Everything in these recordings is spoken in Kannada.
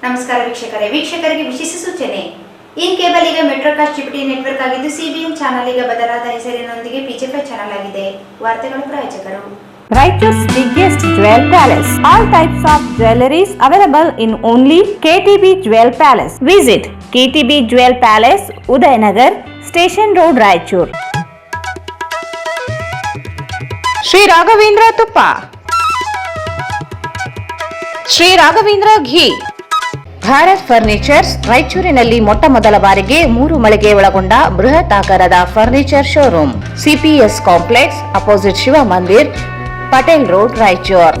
ನಮಸ್ಕಾರ ವೀಕ್ಷಕರಿಗೆ ವಿಶೇಷ ಸೂಚನೆ. ಇನ್ ಕೇಬಲ್ ಈಗ ಮೆಟ್ರೋಕಾಸ್ಟ್ ಜಿಪಿಟಿ ನೆಟ್ವರ್ಕ್ ಆಗಿದ್ದು ಸಿಬಿಎನ್ ಚಾನೆಲ್ ಈಗ ಬದಲಾದ ಹೆಸರಿನೊಂದಿಗೆ ಪಿಜಿಪಿ ಚಾನೆಲ್ ಆಗಿದೆ. ವಾರ್ತೆಗಳ ಪ್ರಾಯೋಜಕರು Raichur's biggest jewel palace. All types of jewelries available in only KTB Jewel Palace. Visit KTB Jewel Palace, Udayanagar, Station Road, Raichur. Sri Raghavendra Tuppa, Sri Raghavendra Ghee. Bharat furnitures ರಾಯಚೂರಿನಲ್ಲಿ ಮೊಟ್ಟ ಮೊದಲ ಬಾರಿಗೆ 3 ಮಳಿಗೆ ಒಳಗೊಂಡ ಬೃಹತ್ ಆಕಾರದ furniture showroom. CPS complex opposite Shiva Mandir, Patel road, Raichur.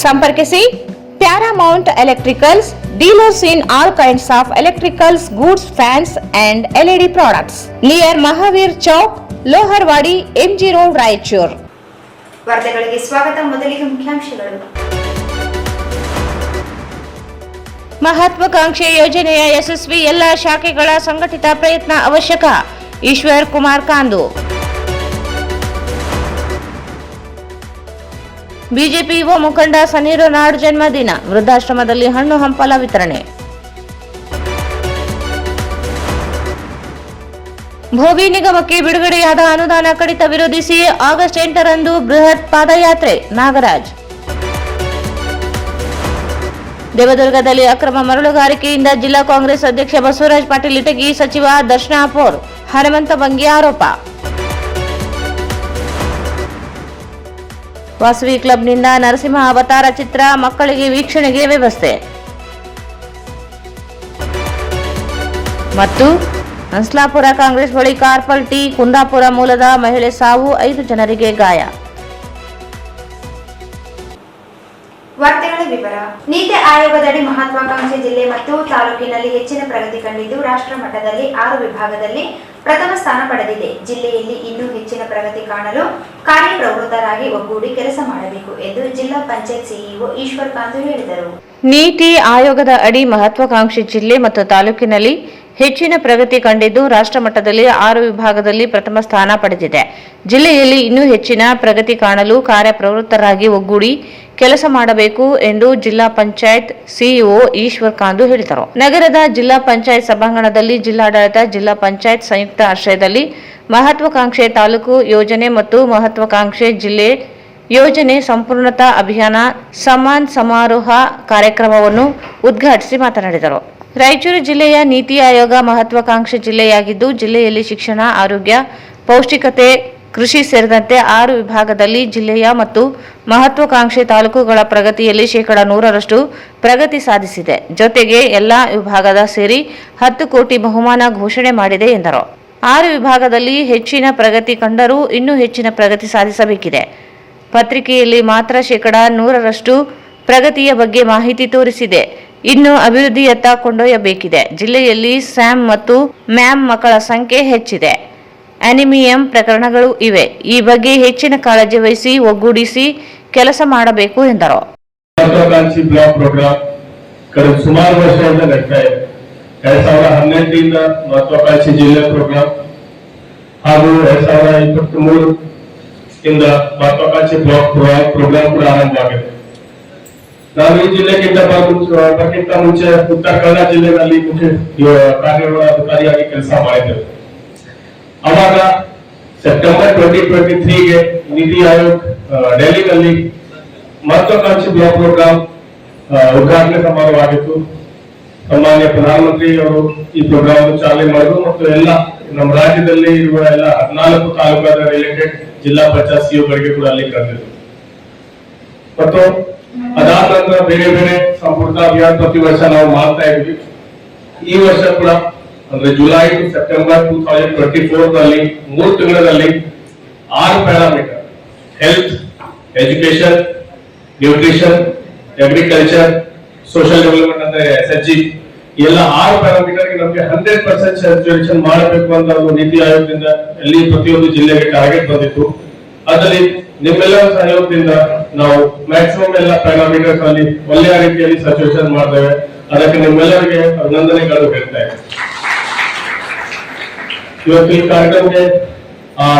ಸಂಪರ್ಕಿಸಿ Paramount electricals, dealers in all kinds of electricals goods, fans and LED products, near Mahavir Chowk, Loharwadi, MG road, Raichur. ವಾರ್ತೆಗಳಿಗೆ ಸ್ವಾಗತ. ಮೊದಲಿಗೆ ಮುಖ್ಯಾಂಶಗಳು. ಮಹತ್ವಾಕಾಂಕ್ಷೆ ಯೋಜನೆಯ ಯಶಸ್ವಿ ಎಲ್ಲ ಶಾಖೆಗಳ ಸಂಘಟಿತ ಪ್ರಯತ್ನ ಅವಶ್ಯಕ. ಈಶ್ವರ್ ಕುಮಾರ್ ಕಾಂದು. ಬಿಜೆಪಿ ಯುವ ಮುಖಂಡ ಸನೀರು ನಾಡ್ ಜನ್ಮದಿನ, ವೃದ್ಧಾಶ್ರಮದಲ್ಲಿ ಹಣ್ಣು ಹಂಪಲ ವಿತರಣೆ. ಭೋಗಿ ನಿಗಮಕ್ಕೆ ಬಿಡುಗಡೆಯಾದ ಅನುದಾನ ಕಡಿತ ವಿರೋಧಿಸಿ ಆಗಸ್ಟ್ 8ರಂದು ಬೃಹತ್ ಪಾದಯಾತ್ರೆ, ನಾಗರಾಜ್. ದೇವದುರ್ಗದಲ್ಲಿ ಅಕ್ರಮ ಮರಳುಗಾರಿಕೆಯಿಂದ ಜಿಲ್ಲಾ ಕಾಂಗ್ರೆಸ್ ಅಧ್ಯಕ್ಷ ಬಸವರಾಜ ಪಾಟೀಲ್ ಇಟಗಿ, ಸಚಿವ ದರ್ಶನ ಅಪೋರ್, ಹನುಮಂತ ಬಂಗಿ ಆರೋಪ. ವಾಸವಿ ಕ್ಲಬ್ನಿಂದ ನರಸಿಂಹ ಅವತಾರ ಚಿತ್ರ ಮಕ್ಕಳಿಗೆ ವೀಕ್ಷಣೆಗೆ ವ್ಯವಸ್ಥೆ. ಮತ್ತು ಹಂಸ್ಲಾಪುರ ಕಾಂಗ್ರೆಸ್ ಬಳಿ ಕಾರ್ ಪಲ್ಟಿ, ಕುಂದಾಪುರ ಮೂಲದ ಮಹಿಳೆ ಸಾವು, 5 ಜನರಿಗೆ ಗಾಯ. ವಾರ್ತೆಗಳ ವಿವರ. ನೀತಿ ಆಯೋಗದಡಿ ಮಹತ್ವಾಕಾಂಕ್ಷೆ ಜಿಲ್ಲೆ ಮತ್ತು ತಾಲೂಕಿನಲ್ಲಿ ಹೆಚ್ಚಿನ ಪ್ರಗತಿ ಕಂಡಿದ್ದು ರಾಷ್ಟ್ರ ಮಟ್ಟದಲ್ಲಿ 6 ವಿಭಾಗದಲ್ಲಿ ಪ್ರಥಮ ಸ್ಥಾನ ಪಡೆದಿದೆ. ಜಿಲ್ಲೆಯಲ್ಲಿ ಇನ್ನೂ ಹೆಚ್ಚಿನ ಪ್ರಗತಿ ಕಾಣಲು ಕಾರ್ಯಪ್ರವೃತ್ತರಾಗಿ ಒಗ್ಗೂಡಿ ಕೆಲಸ ಮಾಡಬೇಕು ಎಂದು ಜಿಲ್ಲಾ ಪಂಚಾಯತ್ ಸಿಇಒ ಈಶ್ವರ್ ಕಾಂದು ಹೇಳಿದರು. ನೀತಿ ಆಯೋಗದ ಅಡಿ ಮಹತ್ವಾಕಾಂಕ್ಷಿ ಜಿಲ್ಲೆ ಮತ್ತು ತಾಲೂಕಿನಲ್ಲಿ ಹೆಚ್ಚಿನ ಪ್ರಗತಿ ಕಂಡಿದ್ದು ರಾಷ್ಟ್ರ ಮಟ್ಟದಲ್ಲಿ 6 ವಿಭಾಗದಲ್ಲಿ ಪ್ರಥಮ ಸ್ಥಾನ ಪಡೆದಿದೆ. ಜಿಲ್ಲೆಯಲ್ಲಿ ಇನ್ನೂ ಹೆಚ್ಚಿನ ಪ್ರಗತಿ ಕಾಣಲು ಕಾರ್ಯಪ್ರವೃತ್ತರಾಗಿ ಒಗ್ಗೂಡಿ ಕೆಲಸ ಮಾಡಬೇಕು ಎಂದು ಜಿಲ್ಲಾ ಪಂಚಾಯತ್ ಸಿಇಒ ಈಶ್ವರ್ ಕಾಂದು ಹೇಳಿದರು. ನಗರದ ಜಿಲ್ಲಾ ಪಂಚಾಯತ್ ಸಭಾಂಗಣದಲ್ಲಿ ಜಿಲ್ಲಾಡಳಿತ, ಜಿಲ್ಲಾ ಪಂಚಾಯತ್ ಸಂಯುಕ್ತ ಆಶ್ರಯದಲ್ಲಿ ಮಹತ್ವಾಕಾಂಕ್ಷೆ ತಾಲೂಕು ಯೋಜನೆ ಮತ್ತು ಮಹತ್ವಾಕಾಂಕ್ಷೆ ಜಿಲ್ಲೆ ಯೋಜನೆ ಸಂಪೂರ್ಣತಾ ಅಭಿಯಾನ ಸಮ್ಮಾನ್ ಸಮಾರೋಹ ಕಾರ್ಯಕ್ರಮವನ್ನು ಉದ್ಘಾಟಿಸಿ ಮಾತನಾಡಿದರು. ರಾಯಚೂರು ಜಿಲ್ಲೆಯ ನೀತಿ ಆಯೋಗ ಮಹತ್ವಾಕಾಂಕ್ಷೆ ಜಿಲ್ಲೆಯಾಗಿದ್ದು ಜಿಲ್ಲೆಯಲ್ಲಿ ಶಿಕ್ಷಣ, ಆರೋಗ್ಯ, ಪೌಷ್ಟಿಕತೆ, ಕೃಷಿ ಸೇರಿದಂತೆ 6 ವಿಭಾಗದಲ್ಲಿ ಜಿಲ್ಲೆಯ ಮತ್ತು ಮಹತ್ವಾಕಾಂಕ್ಷೆ ತಾಲೂಕುಗಳ ಪ್ರಗತಿಯಲ್ಲಿ 100% ಪ್ರಗತಿ ಸಾಧಿಸಿದೆ. ಜೊತೆಗೆ ಎಲ್ಲಾ ವಿಭಾಗದ ಸೇರಿ 10 ಕೋಟಿ ಬಹುಮಾನ ಘೋಷಣೆ ಮಾಡಿದೆ ಎಂದರು. 6 ವಿಭಾಗದಲ್ಲಿ ಹೆಚ್ಚಿನ ಪ್ರಗತಿ ಕಂಡರೂ ಇನ್ನೂ ಹೆಚ್ಚಿನ ಪ್ರಗತಿ ಸಾಧಿಸಬೇಕಿದೆ. ಪತ್ರಿಕೆಯಲ್ಲಿ ಮಾತ್ರ 100% ಪ್ರಗತಿಯ ಬಗ್ಗೆ ಮಾಹಿತಿ ತೋರಿಸಿದೆ. ಇನ್ನು ಅಭಿವೃದ್ಧಿಯತ್ತ ಕೊಂಡೊಯ್ಯಬೇಕಿದೆ. ಜಿಲ್ಲೆಯಲ್ಲಿ ಸ್ಯಾಮ್ ಮತ್ತು ಮ್ಯಾಮ್ ಮಕ್ಕಳ ಸಂಖ್ಯೆ ಹೆಚ್ಚಿದೆ. ಅನಿಮಿಯಂ ಪ್ರಕರಣಗಳು ಇವೆ. ಈ ಬಗ್ಗೆ ಹೆಚ್ಚಿನ ಕಾಳಜಿ ವಹಿಸಿ ಒಗ್ಗೂಡಿಸಿ ಕೆಲಸ ಮಾಡಬೇಕು ಎಂದರು. ಮಹತ್ವಾಕಾಂಕ್ಷಿ ಬ್ಲಾಕ್ ಪ್ರೋಗ್ರಾಂ ಕಳೆದ ಸುಮಾರು ವರ್ಷದಿಂದ ನಡೀತಾ ಇದೆ. 2018ರಿಂದ ಮಹತ್ವಾಕಾಂಕ್ಷಿ ಜಿಲ್ಲೆ ಪ್ರೋಗ್ರಾಂ ಹಾಗೂ 2023 ಇಂದ ಮಹತ್ವಾಕಾಂಕ್ಷಿ ಬ್ಲಾಕ್ ಪ್ರೋಗ್ರಾಂ ಕೂಡ ಆರಂಭವಾಗಿದೆ. ನಾನು ಈ ಜಿಲ್ಲೆಗಿಂತ ಮುಂಚೆ ಉತ್ತರ ಕನ್ನಡ ಜಿಲ್ಲೆಯಲ್ಲಿ ಮುಖ್ಯ ಕಾರ್ಯನಿರ್ವಹಣಾಧಿಕಾರಿಯಾಗಿ ಕೆಲಸ ಮಾಡಿದ್ದೇವೆ. ಅವಾಗ ಸೆಪ್ಟೆಂಬರ್ 2023ಗೆ ನೀತಿ ಆಯೋಗ ಡೆಲ್ಲಿನಲ್ಲಿ ಮಹತ್ವಾಕಾಂಕ್ಷಿ ಬ್ಲಾಕ್ ಪ್ರೋಗ್ರಾಂ ಉದ್ಘಾಟನೆ ಸಮಾರೋಹ ಆಗಿತ್ತು. ಸಾಮಾನ್ಯ ಪ್ರಧಾನಮಂತ್ರಿ ಅವರು ಈ ಪ್ರೋಗ್ರಾಮ್ ಚಾಲನೆ ಮಾಡಿದ್ರು ಮತ್ತು ಎಲ್ಲ ನಮ್ಮ ರಾಜ್ಯದಲ್ಲಿ ಇರುವ ಎಲ್ಲ 14 ತಾಲೂಕಾದ ರಿಲೇಟೆಡ್ ಜಿಲ್ಲಾ ಪಂಚಾಯತ್ ಸಿಇಒಗಳಿಗೆ ಕೂಡ ಅಲ್ಲಿ ಕರೆದಿದ್ರು. ಮತ್ತು ಅದಾದ ನಂತರ ಬೇರೆ ಬೇರೆ ಸಂಪೂರ್ಣ ಅಭಿಯಾನ ಪ್ರತಿ ವರ್ಷ ನಾವು ಮಾಡ್ತಾ ಇದ್ವಿ. ಈ ವರ್ಷ ಕೂಡ ಅಂದ್ರೆ ಜುಲೈ ಟು ಸೆಪ್ಟೆಂಬರ್ 2024 ನಲ್ಲಿ 3 ತಿಂಗಳಲ್ಲಿ 6 parameter health, education, nutrition, agriculture, social development ಅಂದ್ರೆ SHG ಎಲ್ಲ 6 ಪ್ಯಾರಾಮೀಟರ್ಗೆ ನಮಗೆ 100% ಸ್ಯಾಚುರೇಷನ್ ಮಾಡಬೇಕು ಅಂತ ಒಂದು ನೀತಿ ಆಯೋಗದಿಂದ ಅಲ್ಲಿ ಪ್ರತಿಯೊಂದು ಜಿಲ್ಲೆಗೆ ಟಾರ್ಗೆಟ್ ಬಂದಿತ್ತು. ಅದರಲ್ಲಿ ನಿಮ್ಮೆಲ್ಲರ ಸಹಯೋಗದಿಂದ ನಾವು ಮ್ಯಾಕ್ಸಿಮಮ್ ಎಲ್ಲ ಪ್ಯಾರಾಮೀಟರ್ಸ್ ಅಲ್ಲಿ ಒಳ್ಳೆಯ ರೀತಿಯಲ್ಲಿ ಸ್ಯಾಚುರೇಷನ್ ಮಾಡ್ತೇವೆ. ಅದಕ್ಕೆ ನಿಮ್ಮೆಲ್ಲರಿಗೆ ಅಭಿನಂದನೆಗಳು ಹೇಳ್ತಾ ಇದ್ದೇವೆ. ಇವತ್ತು ಈ ಕಾರ್ಯಕ್ರಮಕ್ಕೆ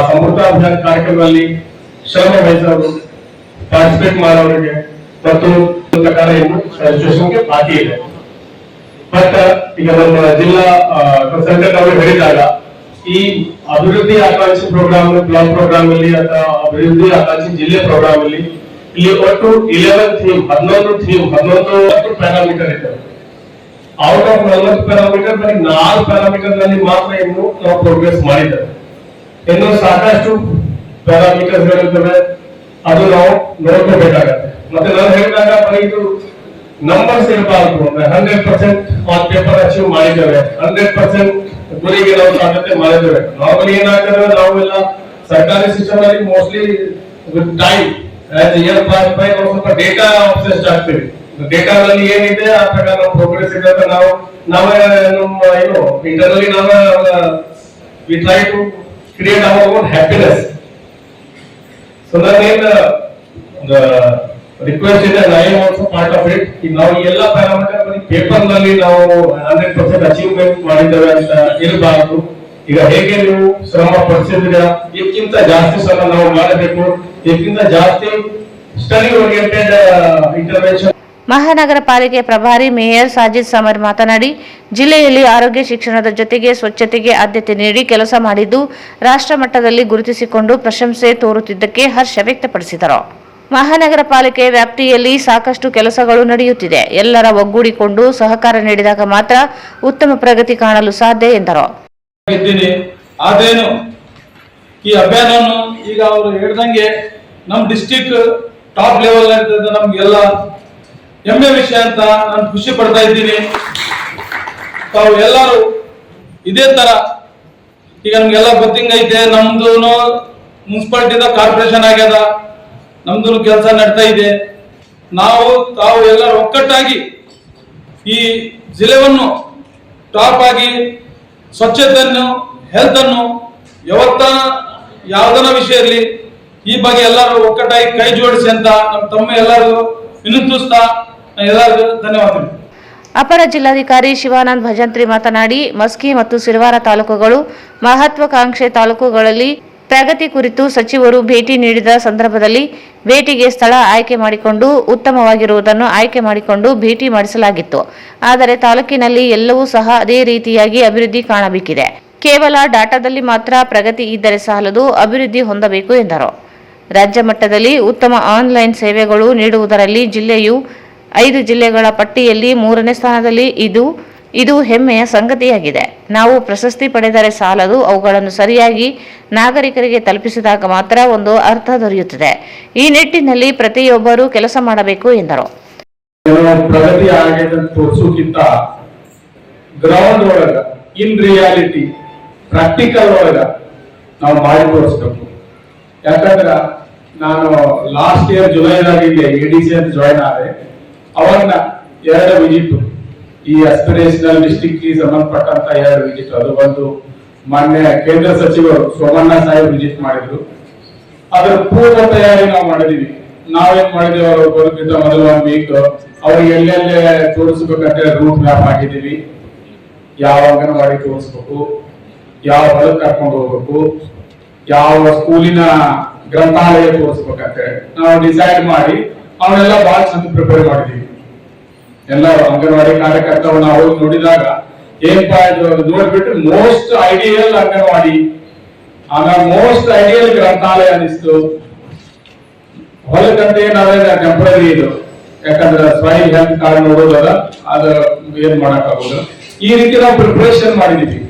ಸಂಪೂರ್ಣ ಅಭಿಯಾನ ಕಾರ್ಯಕ್ರಮದಲ್ಲಿ ಶ್ರಮ ವಹಿಸೋರು, ಪಾರ್ಟಿಸಿಪೇಟ್ ಮಾಡೋರಿಗೆ ಮತ್ತು ಪ್ರಕಾರ ಇನ್ನು ರಿಜಿಸ್ಟ್ರೇಷನ್ಗೆ ಬಾಕಿ ಇದೆ. ಬಟ್ ಈಗ ನಮ್ಮ ಜಿಲ್ಲಾ ಕನ್ಸಲ್ಟೆಂಟ್ ಅವರು ಹೇಳಿದಾಗ ಈ ಅಭಿವೃದ್ಧಿ ಆಕಾಂಕ್ಷಿ ಪ್ರೋಗ್ರಾಮ್ ಬ್ಲಾಕ್ ಪ್ರೋಗ್ರಾಮ್ ಅಲ್ಲಿ ಅಥವಾ ಅಭಿವೃದ್ಧಿ ಆಕಾಂಕ್ಷಿ ಜಿಲ್ಲೆ ಪ್ರೋಗ್ರಾಮ್ ಅಲ್ಲಿ ಇಲ್ಲಿ ಒಟ್ಟು 11 ಪ್ಯಾರಾಮೀಟರ್ ಇದ್ದಾರೆ. ಔಟ್ ಆಫ್ 40 ಪ್ಯಾರಾಮೀಟರ್ ಬರೀ 4 ಪ್ಯಾರಾಮೀಟರ್ ನಲ್ಲಿ ಮಾತ್ರ ಇನ್ನು ನಾವು ಪ್ರೋಗ್ರೆಸ್ ಮಾಡಿದ್ದೇವೆ. ಇನ್ನು ಸಾಕಷ್ಟು ಪ್ಯಾರಾಮೀಟರ್ಸ್ ಗಳಿರ್ತವೆ, ಅದು ನಾವು ನೋಡ್ಕೋಬೇಕಾಗತ್ತೆ. ಮತ್ತೆ ನಾನು ಹೇಳಿದಾಗ ಬರೀ ಇದು ನಂಬರ್ಸ್ ಇರಬಾರ್ದು. 100% ಆನ್ ಪೇಪರ್ ಅಚೀವ್ ಮಾಡಿದ್ದೇವೆ, 100% ಗುರಿಗೆ ನಾವು ಸಾಧ್ಯತೆ ಮಾಡಿದ್ದೇವೆ. ನಾರ್ಮಲಿ ಏನಾಗ್ತದೆ, ನಾವೆಲ್ಲ ಸರ್ಕಾರಿ ಸಿಸ್ಟಮ್ ಅಲ್ಲಿ mostly with time as year pass by ನಾವು ಸ್ವಲ್ಪ ಡೇಟಾ ಆಬ್ಸೆಸ್ಡ್ ಆಗ್ತೀವಿ. ಡೇಟಾದಲ್ಲಿ ಏನಿದೆ ಆ ಪ್ರಕಾರ ನಾವು ಪ್ರೋಗ್ರೆಸ್ ಇದೆ ಅಂತ ನಾವೇ ನಮ್ಮ ಏನು ಇಂಟರ್ನಲಿ ನಾವೇ we try to create our own happiness. So ನಾನೇನು ರಿಕ್ವೆಸ್ಟ್ ಇದೆ, I am also part of it. ಈಗ ನಾವು ಈ ಎಲ್ಲ ಪ್ಯಾರಾಮೀಟರ್ ಬರೀ ಪೇಪರ್ ನಲ್ಲಿ ನಾವು 100% ಅಚೀವ್ಮೆಂಟ್ ಮಾಡಿದ್ದೇವೆ ಅಂತ ಇರಬಾರದು. ಈಗ ಹೇಗೆ ನೀವು ಶ್ರಮ ಪಡಿಸಿದ್ರೆ ಇದಕ್ಕಿಂತ ಜಾಸ್ತಿ ಶ್ರಮ ನಾವು ಮಾಡಬೇಕು, ಇದಕ್ಕಿಂತ ಜಾಸ್ತಿ ಸ್ಟಡಿ ಓರಿಯೆಂಟೆಡ್ ಇಂಟರ್ವೆನ್ಷನ್. ಮಹಾನಗರ ಪಾಲಿಕೆ ಪ್ರಭಾರಿ ಮೇಯರ್ ಸಾಜಿದ್ ಸಮರ್ ಮಾತನಾಡಿ, ಜಿಲ್ಲೆಯಲ್ಲಿ ಆರೋಗ್ಯ ಶಿಕ್ಷಣದ ಜೊತೆಗೆ ಸ್ವಚ್ಛತೆಗೆ ಆದ್ಯತೆ ನೀಡಿ ಕೆಲಸ ಮಾಡಿದ್ದು ರಾಷ್ಟ್ರ ಮಟ್ಟದಲ್ಲಿ ಗುರುತಿಸಿಕೊಂಡು ಪ್ರಶಂಸೆ ತೋರುತ್ತಿದ್ದಕ್ಕೆ ಹರ್ಷ ವ್ಯಕ್ತಪಡಿಸಿದರು. ಮಹಾನಗರ ಪಾಲಿಕೆ ವ್ಯಾಪ್ತಿಯಲ್ಲಿ ಸಾಕಷ್ಟು ಕೆಲಸಗಳು ನಡೆಯುತ್ತಿದೆ. ಎಲ್ಲರ ಒಗ್ಗೂಡಿಕೊಂಡು ಸಹಕಾರ ನೀಡಿದಾಗ ಮಾತ್ರ ಉತ್ತಮ ಪ್ರಗತಿ ಕಾಣಲು ಸಾಧ್ಯ ಎಂದರು. ಆದೇನು ಈ ಅಭಿಯಾನವನ್ನು ಈಗ ಅವರು ಹೇಳಿದಂಗೆ ನಮ್ಮ ಡಿಸ್ಟಿಕ್ ಟಾಪ್ ಲೆವೆಲ್ ನಮ್ಗೆಲ್ಲ ಹೆಮ್ಮೆ ವಿಷಯ ಅಂತ ನಾನು ಖುಷಿ ಪಡ್ತಾ ಇದ್ದೀನಿ. ತಾವು ಎಲ್ಲರೂ ಇದೇ ತರ ಈಗ ನಮ್ಗೆಲ್ಲ ಗೊತ್ತಿಂಗೈತೆ, ನಮ್ದು ಮುನ್ಸಿಪಾಲಿಟಿದ ಕಾರ್ಪೊರೇಷನ್ ಆಗ್ಯದ, ನಮ್ದು ಕೆಲಸ ನಡ್ತಾ ಇದೆ. ತಾವು ಎಲ್ಲರೂ ಒಕ್ಕಟ್ಟಾಗಿ ಈ ಜಿಲ್ಲೆಯನ್ನು ಟಾಪ್ ಆಗಿ ಸ್ವಚ್ಛತೆಯನ್ನು, ಹೆಲ್ತ್ ಅನ್ನು ಯಾವ್ದನ ವಿಷಯದಲ್ಲಿ ಈ ಬಗ್ಗೆ ಎಲ್ಲರೂ ಒಕ್ಕಟ್ಟಾಗಿ ಕೈ ಜೋಡಿಸಿ ಅಂತ ತಮ್ಮ ಎಲ್ಲರಿಗೂ ವಿನಂತಿಸ್ತಾ ಎಲ್ಲರಿಗೂ ಧನ್ಯವಾದಗಳು. ಅಪರ ಜಿಲ್ಲಾಧಿಕಾರಿ ಶಿವಾನಂದ್ ಭಜಂತ್ರಿ ಮಾತನಾಡಿ, ಮಸ್ಕಿ ಮತ್ತು ಸಿರವಾರ ತಾಲೂಕುಗಳು ಮಹತ್ವಾಕಾಂಕ್ಷೆ ತಾಲೂಕುಗಳಲ್ಲಿ ಪ್ರಗತಿ ಕುರಿತು ಸಚಿವರು ಭೇಟಿ ನೀಡಿದ ಸಂದರ್ಭದಲ್ಲಿ ಭೇಟಿಗೆ ಸ್ಥಳ ಆಯ್ಕೆ ಮಾಡಿಕೊಂಡು ಉತ್ತಮವಾಗಿರುವುದನ್ನು ಆಯ್ಕೆ ಮಾಡಿಕೊಂಡು ಭೇಟಿ ಮಾಡಿಸಲಾಗಿತ್ತು. ಆದರೆ ತಾಲೂಕಿನಲ್ಲಿ ಎಲ್ಲವೂ ಸಹ ಅದೇ ರೀತಿಯಾಗಿ ಅಭಿವೃದ್ಧಿ ಕಾಣಬೇಕಿದೆ. ಕೇವಲ ಡಾಟಾದಲ್ಲಿ ಮಾತ್ರ ಪ್ರಗತಿ ಇದ್ದರೆ ಸಾಲದು, ಅಭಿವೃದ್ಧಿ ಹೊಂದಬೇಕು ಎಂದರು. ರಾಜ್ಯ ಮಟ್ಟದಲ್ಲಿ ಉತ್ತಮ ಆನ್ಲೈನ್ ಸೇವೆಗಳು ನೀಡುವುದರಲ್ಲಿ ಜಿಲ್ಲೆಯು 5 ಜಿಲ್ಲೆಗಳ ಪಟ್ಟಿಯಲ್ಲಿ 3ನೇ ಸ್ಥಾನದಲ್ಲಿ ಇದು ಹೆಮ್ಮೆಯ ಸಂಗತಿಯಾಗಿದೆ. ನಾವು ಪ್ರಶಸ್ತಿ ಪಡೆದರೆ ಸಾಲದು, ಅವುಗಳನ್ನು ಸರಿಯಾಗಿ ನಾಗರಿಕರಿಗೆ ತಲುಪಿಸಿದಾಗ ಮಾತ್ರ ಒಂದು ಅರ್ಥ ದೊರೆಯುತ್ತದೆ. ಈ ನಿಟ್ಟಿನಲ್ಲಿ ಪ್ರತಿಯೊಬ್ಬರೂ ಕೆಲಸ ಮಾಡಬೇಕು ಎಂದರು. ಪ್ರಗತಿ ಆಗಿದೆ ತೋರಿಸೋಕ್ಕಿಂತ ಗ್ರೌಂಡ್ ಒಳಗ ಇನ್ ರಿಯಾಲಿಟಿ ಪ್ರಾಕ್ಟಿಕಲ್ ಒಳಗ ನಾವು ಮಾಡಿ ತೋರಿಸ್ಬೇಕು. ಯಾಕಂದ್ರ ನಾನು ಲಾಸ್ಟ್ ಇಯರ್ ಜುಲೈದಾಗ ಇಲ್ಲಿ ಎಡಿಸಿ ಅಂತ ಜಾಯಿನ್ ಆದೆ. ಅವಾಗ 2 ವಿಸಿಟ್, ಈ ಅಸ್ಪಿರೇಷನಲ್ ಡಿಸ್ಟ್ರಿಕ್ಟ್ ಸಂಬಂಧಪಟ್ಟಂತ 2 ವಿಸಿಟ್. ಅದು ಒಂದು ಮಾನ್ಯ ಕೇಂದ್ರ ಸಚಿವರು ಸೋಮಣ್ಣ ಸಾಹೇಬ್ ವಿಸಿಟ್ ಮಾಡಿದ್ರು. ಅದರ ಪೂರ್ವ ತಯಾರಿ ನಾವು ಮಾಡಿದೀವಿ. ನಾವೇನ್ ಮಾಡಿದೀವಿ, ಅವರು ಬರೋಕ್ಕಿಂತ ಮೊದಲು 1 ವೀಕ್ ಅವ್ರಿಗೆ ಎಲ್ಲೆಲ್ಲೇ ತೋರಿಸ್ಬೇಕಂತ ರೂಟ್ ಮ್ಯಾಪ್ ಹಾಕಿದೀವಿ. ಯಾವ ಅಂಗನವಾಡಿ ತೋರಿಸ್ಬೇಕು, ಯಾವ ಹೊಲಕ್ಕೆ ಕರ್ಕೊಂಡು ಹೋಗ್ಬೇಕು, ಯಾವ ಸ್ಕೂಲಿನ ಗ್ರಂಥಾಲಯ ತೋರಿಸ್ಬೇಕಂತ ನಾವು ಡಿಸೈಡ್ ಮಾಡಿ ಅವನ್ನೆಲ್ಲ ಬಹಳ ಚಂದ ಪ್ರಿಪೇರ್ ಮಾಡಿದೀವಿ. ಎಲ್ಲ ಅಂಗನವಾಡಿ ಕಾರ್ಯಕರ್ತರು ನಾವು ನೋಡಿದಾಗ ಏನಪ್ಪಾ ನೋಡ್ಬಿಟ್ಟು ಮೋಸ್ಟ್ ಐಡಿಯಲ್ ಅಂಗನವಾಡಿ, ಆಮೇಲೆ ಮೋಸ್ಟ್ ಐಡಿಯಲ್ ಗ್ರಂಥಾಲಯ ಅನಿಸ್ತು. ಹೊಲಕ್ಕಂತ ಏನಾದ್ರೆ ಟೆಂಪರರಿ ಇದು, ಯಾಕಂದ್ರೆ ಸಾಯಿಲ್ ಹೆಲ್ತ್ ಕಾರ್ಡ್ ನೋಡೋದಲ್ಲ, ಅದು ಏನ್ ಮಾಡಕ್ ಆಗೋದು. ಈ ರೀತಿ ನಾವು ಪ್ರಿಪರೇಷನ್ ಮಾಡಿದೀವಿ.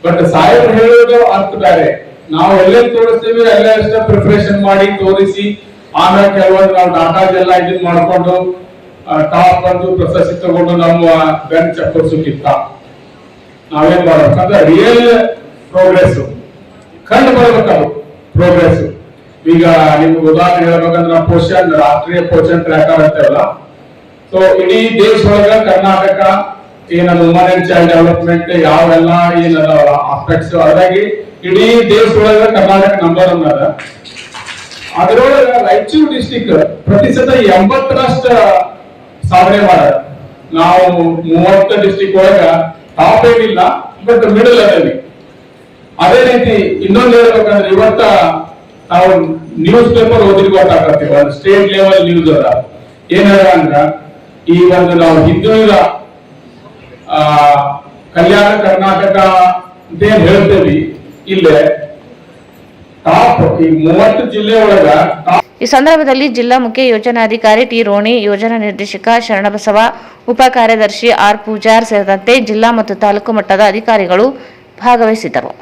ಬಟ್ ಸಾಹೇಬ್ ಹೇಳೋದು ಅರ್ಥ ಬೇರೆ. ನಾವು ಎಲ್ಲೆಲ್ಲಿ ತೋರಿಸ್ತೀವಿ ಅಷ್ಟೇ ಪ್ರಿಪರೇಷನ್ ಮಾಡಿ ತೋರಿಸಿ, ಆಮೇಲೆ ಕೆಲವೊಂದು ನಾವು ಡಾಟಾದೆಲ್ಲ ಇದನ್ ಮಾಡ್ಕೊಂಡು ಟಾಪ್ ಬಂದು ಪ್ರಶಸ್ತಿ ತಗೊಂಡು ನಮ್ಮ ಬೆಂಚ್ ಚಪ್ಪರ್ಸೋಕ್ಕಿಂತ ನಾವೇನ್ ಮಾಡ್ಬೇಕಂದ್ರೆ ರಿಯಲ್ ಪ್ರೋಗ್ರೆಸ್ ಕಂಡು ಬರ್ಬೇಕದು ಪ್ರೋಗ್ರೆಸ್. ಈಗ ನಿಮ್ಗೆ ಉದಾಹರಣೆ ಹೇಳ್ಬೇಕಂದ್ರೆ ನಾವು ಪೋಷಣ್ ರಾಷ್ಟ್ರೀಯ ಪೋಷಣ್ ಟ್ರ್ಯಾಕರ್ ಅಂತೇವಲ್ಲ, ಸೊ ಇಡೀ ದೇಶ ಒಳಗ ಕರ್ನಾಟಕ ಏನದು ವುಮನ್ ಅಂಡ್ ಚೈಲ್ಡ್ ಡೆವಲಪ್ಮೆಂಟ್ ಯಾವೆಲ್ಲ ಏನದ ಆಸ್ಪೆಕ್ಟ್ಸ್ ಅದಾಗಿ ಇಡೀ ದೇಶ ಒಳಗ ಕರ್ನಾಟಕ ನಂಬರ್ 1 ಅದ. ಅದರೊಳಗ ರಾಯಚೂರು ಡಿಸ್ಟಿಕ್ ಪ್ರತಿಶತ 80ರಷ್ಟು ಸಾಧನೆ ಮಾಡ. ನಾವು 30 ಡಿಸ್ಟಿಕ್ ಒಳಗ ಟಾಪ್ ಏನಿಲ್ಲ, ಬಟ್ ಮಿಡಲ್ ಅದೀವಿ. ಅದೇ ರೀತಿ ಇನ್ನೊಂದು ಹೇಳ್ಬೇಕಂದ್ರೆ ಇವತ್ತ ನಾವು ನ್ಯೂಸ್ ಪೇಪರ್ ಓದಿರ್ಬೇಕಾಗತ್ತೆ, ಒಂದು ಸ್ಟೇಟ್ ಲೆವೆಲ್ ನ್ಯೂಸ್ ಅದ. ಏನ್ ಹೇಳ ಅಂದ್ರ ಈ ಒಂದು ನಾವು ಹಿಂದುಳಿದ ಕಲ್ಯಾಣ ಕರ್ನಾಟಕ ಅಂತ ಏನ್ ಹೇಳ್ತೇವಿ, ಇಲ್ಲೇ ಟಾಪ್ ಈ 30 ಜಿಲ್ಲೆ ಒಳಗ ಈ ಸಂದರ್ಭದಲ್ಲಿ ಜಿಲ್ಲಾ ಮುಖ್ಯ ಯೋಜನಾಧಿಕಾರಿ ಟಿ ರೋಣಿ, ಯೋಜನಾ ನಿರ್ದೇಶಕ ಶರಣಬಸವ, ಉಪ ಕಾರ್ಯದರ್ಶಿ ಆರ್ ಪೂಜಾರ್ ಸೇರಿದಂತೆ ಜಿಲ್ಲಾ ಮತ್ತು ತಾಲೂಕು ಮಟ್ಟದ ಅಧಿಕಾರಿಗಳು ಭಾಗವಹಿಸಿದ್ದರು.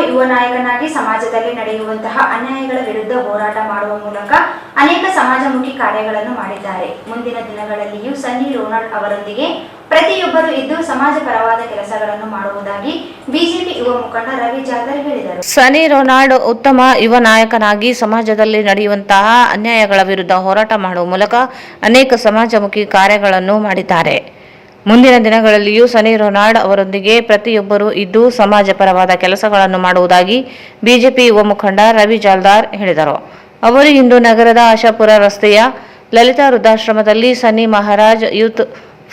ಯುವ ನಾಯಕನಾಗಿ ಸಮಾಜದಲ್ಲಿ ನಡೆಯುವಂತಹ ಅನ್ಯಾಯಗಳ ವಿರುದ್ಧ ಹೋರಾಟ ಮಾಡುವ ಮೂಲಕ ಅನೇಕ ಸಮಾಜಮುಖಿ ಕಾರ್ಯಗಳನ್ನು ಮಾಡಿದ್ದಾರೆ. ಮುಂದಿನ ದಿನಗಳಲ್ಲಿಯೂ ಸನ್ನಿ ರೋನಾಲ್ಡ್ ಅವರೊಂದಿಗೆ ಪ್ರತಿಯೊಬ್ಬರು ಇದ್ದು ಸಮಾಜ ಪರವಾದ ಕೆಲಸಗಳನ್ನು ಮಾಡುವುದಾಗಿ ಬಿಜೆಪಿ ಯುವ ಮುಖಂಡ ರವಿ ಜಾಧವ್ ಹೇಳಿದರು. ಸನ್ನಿ ರೋನಾಲ್ಡ್ ಉತ್ತಮ ಯುವ ನಾಯಕನಾಗಿ ಸಮಾಜದಲ್ಲಿ ನಡೆಯುವಂತಹ ಅನ್ಯಾಯಗಳ ವಿರುದ್ಧ ಹೋರಾಟ ಮಾಡುವ ಮೂಲಕ ಅನೇಕ ಸಮಾಜಮುಖಿ ಕಾರ್ಯಗಳನ್ನು ಮಾಡಿದ್ದಾರೆ. ಮುಂದಿನ ದಿನಗಳಲ್ಲಿಯೂ ಸನ್ನಿ ರೋನಾಲ್ಡ್ ಅವರೊಂದಿಗೆ ಪ್ರತಿಯೊಬ್ಬರು ಇದ್ದು ಸಮಾಜ ಪರವಾದ ಕೆಲಸಗಳನ್ನು ಮಾಡುವುದಾಗಿ ಬಿಜೆಪಿ ಯುವ ಮುಖಂಡ ರವಿ ಜಾಲ್ದಾರ್ ಹೇಳಿದರು. ಅವರು ಇಂದು ನಗರದ ಆಶಾಪುರ ರಸ್ತೆಯ ಲಲಿತಾ ವೃದ್ಧಾಶ್ರಮದಲ್ಲಿ ಸನ್ನಿ ಮಹಾರಾಜ್ ಯೂತ್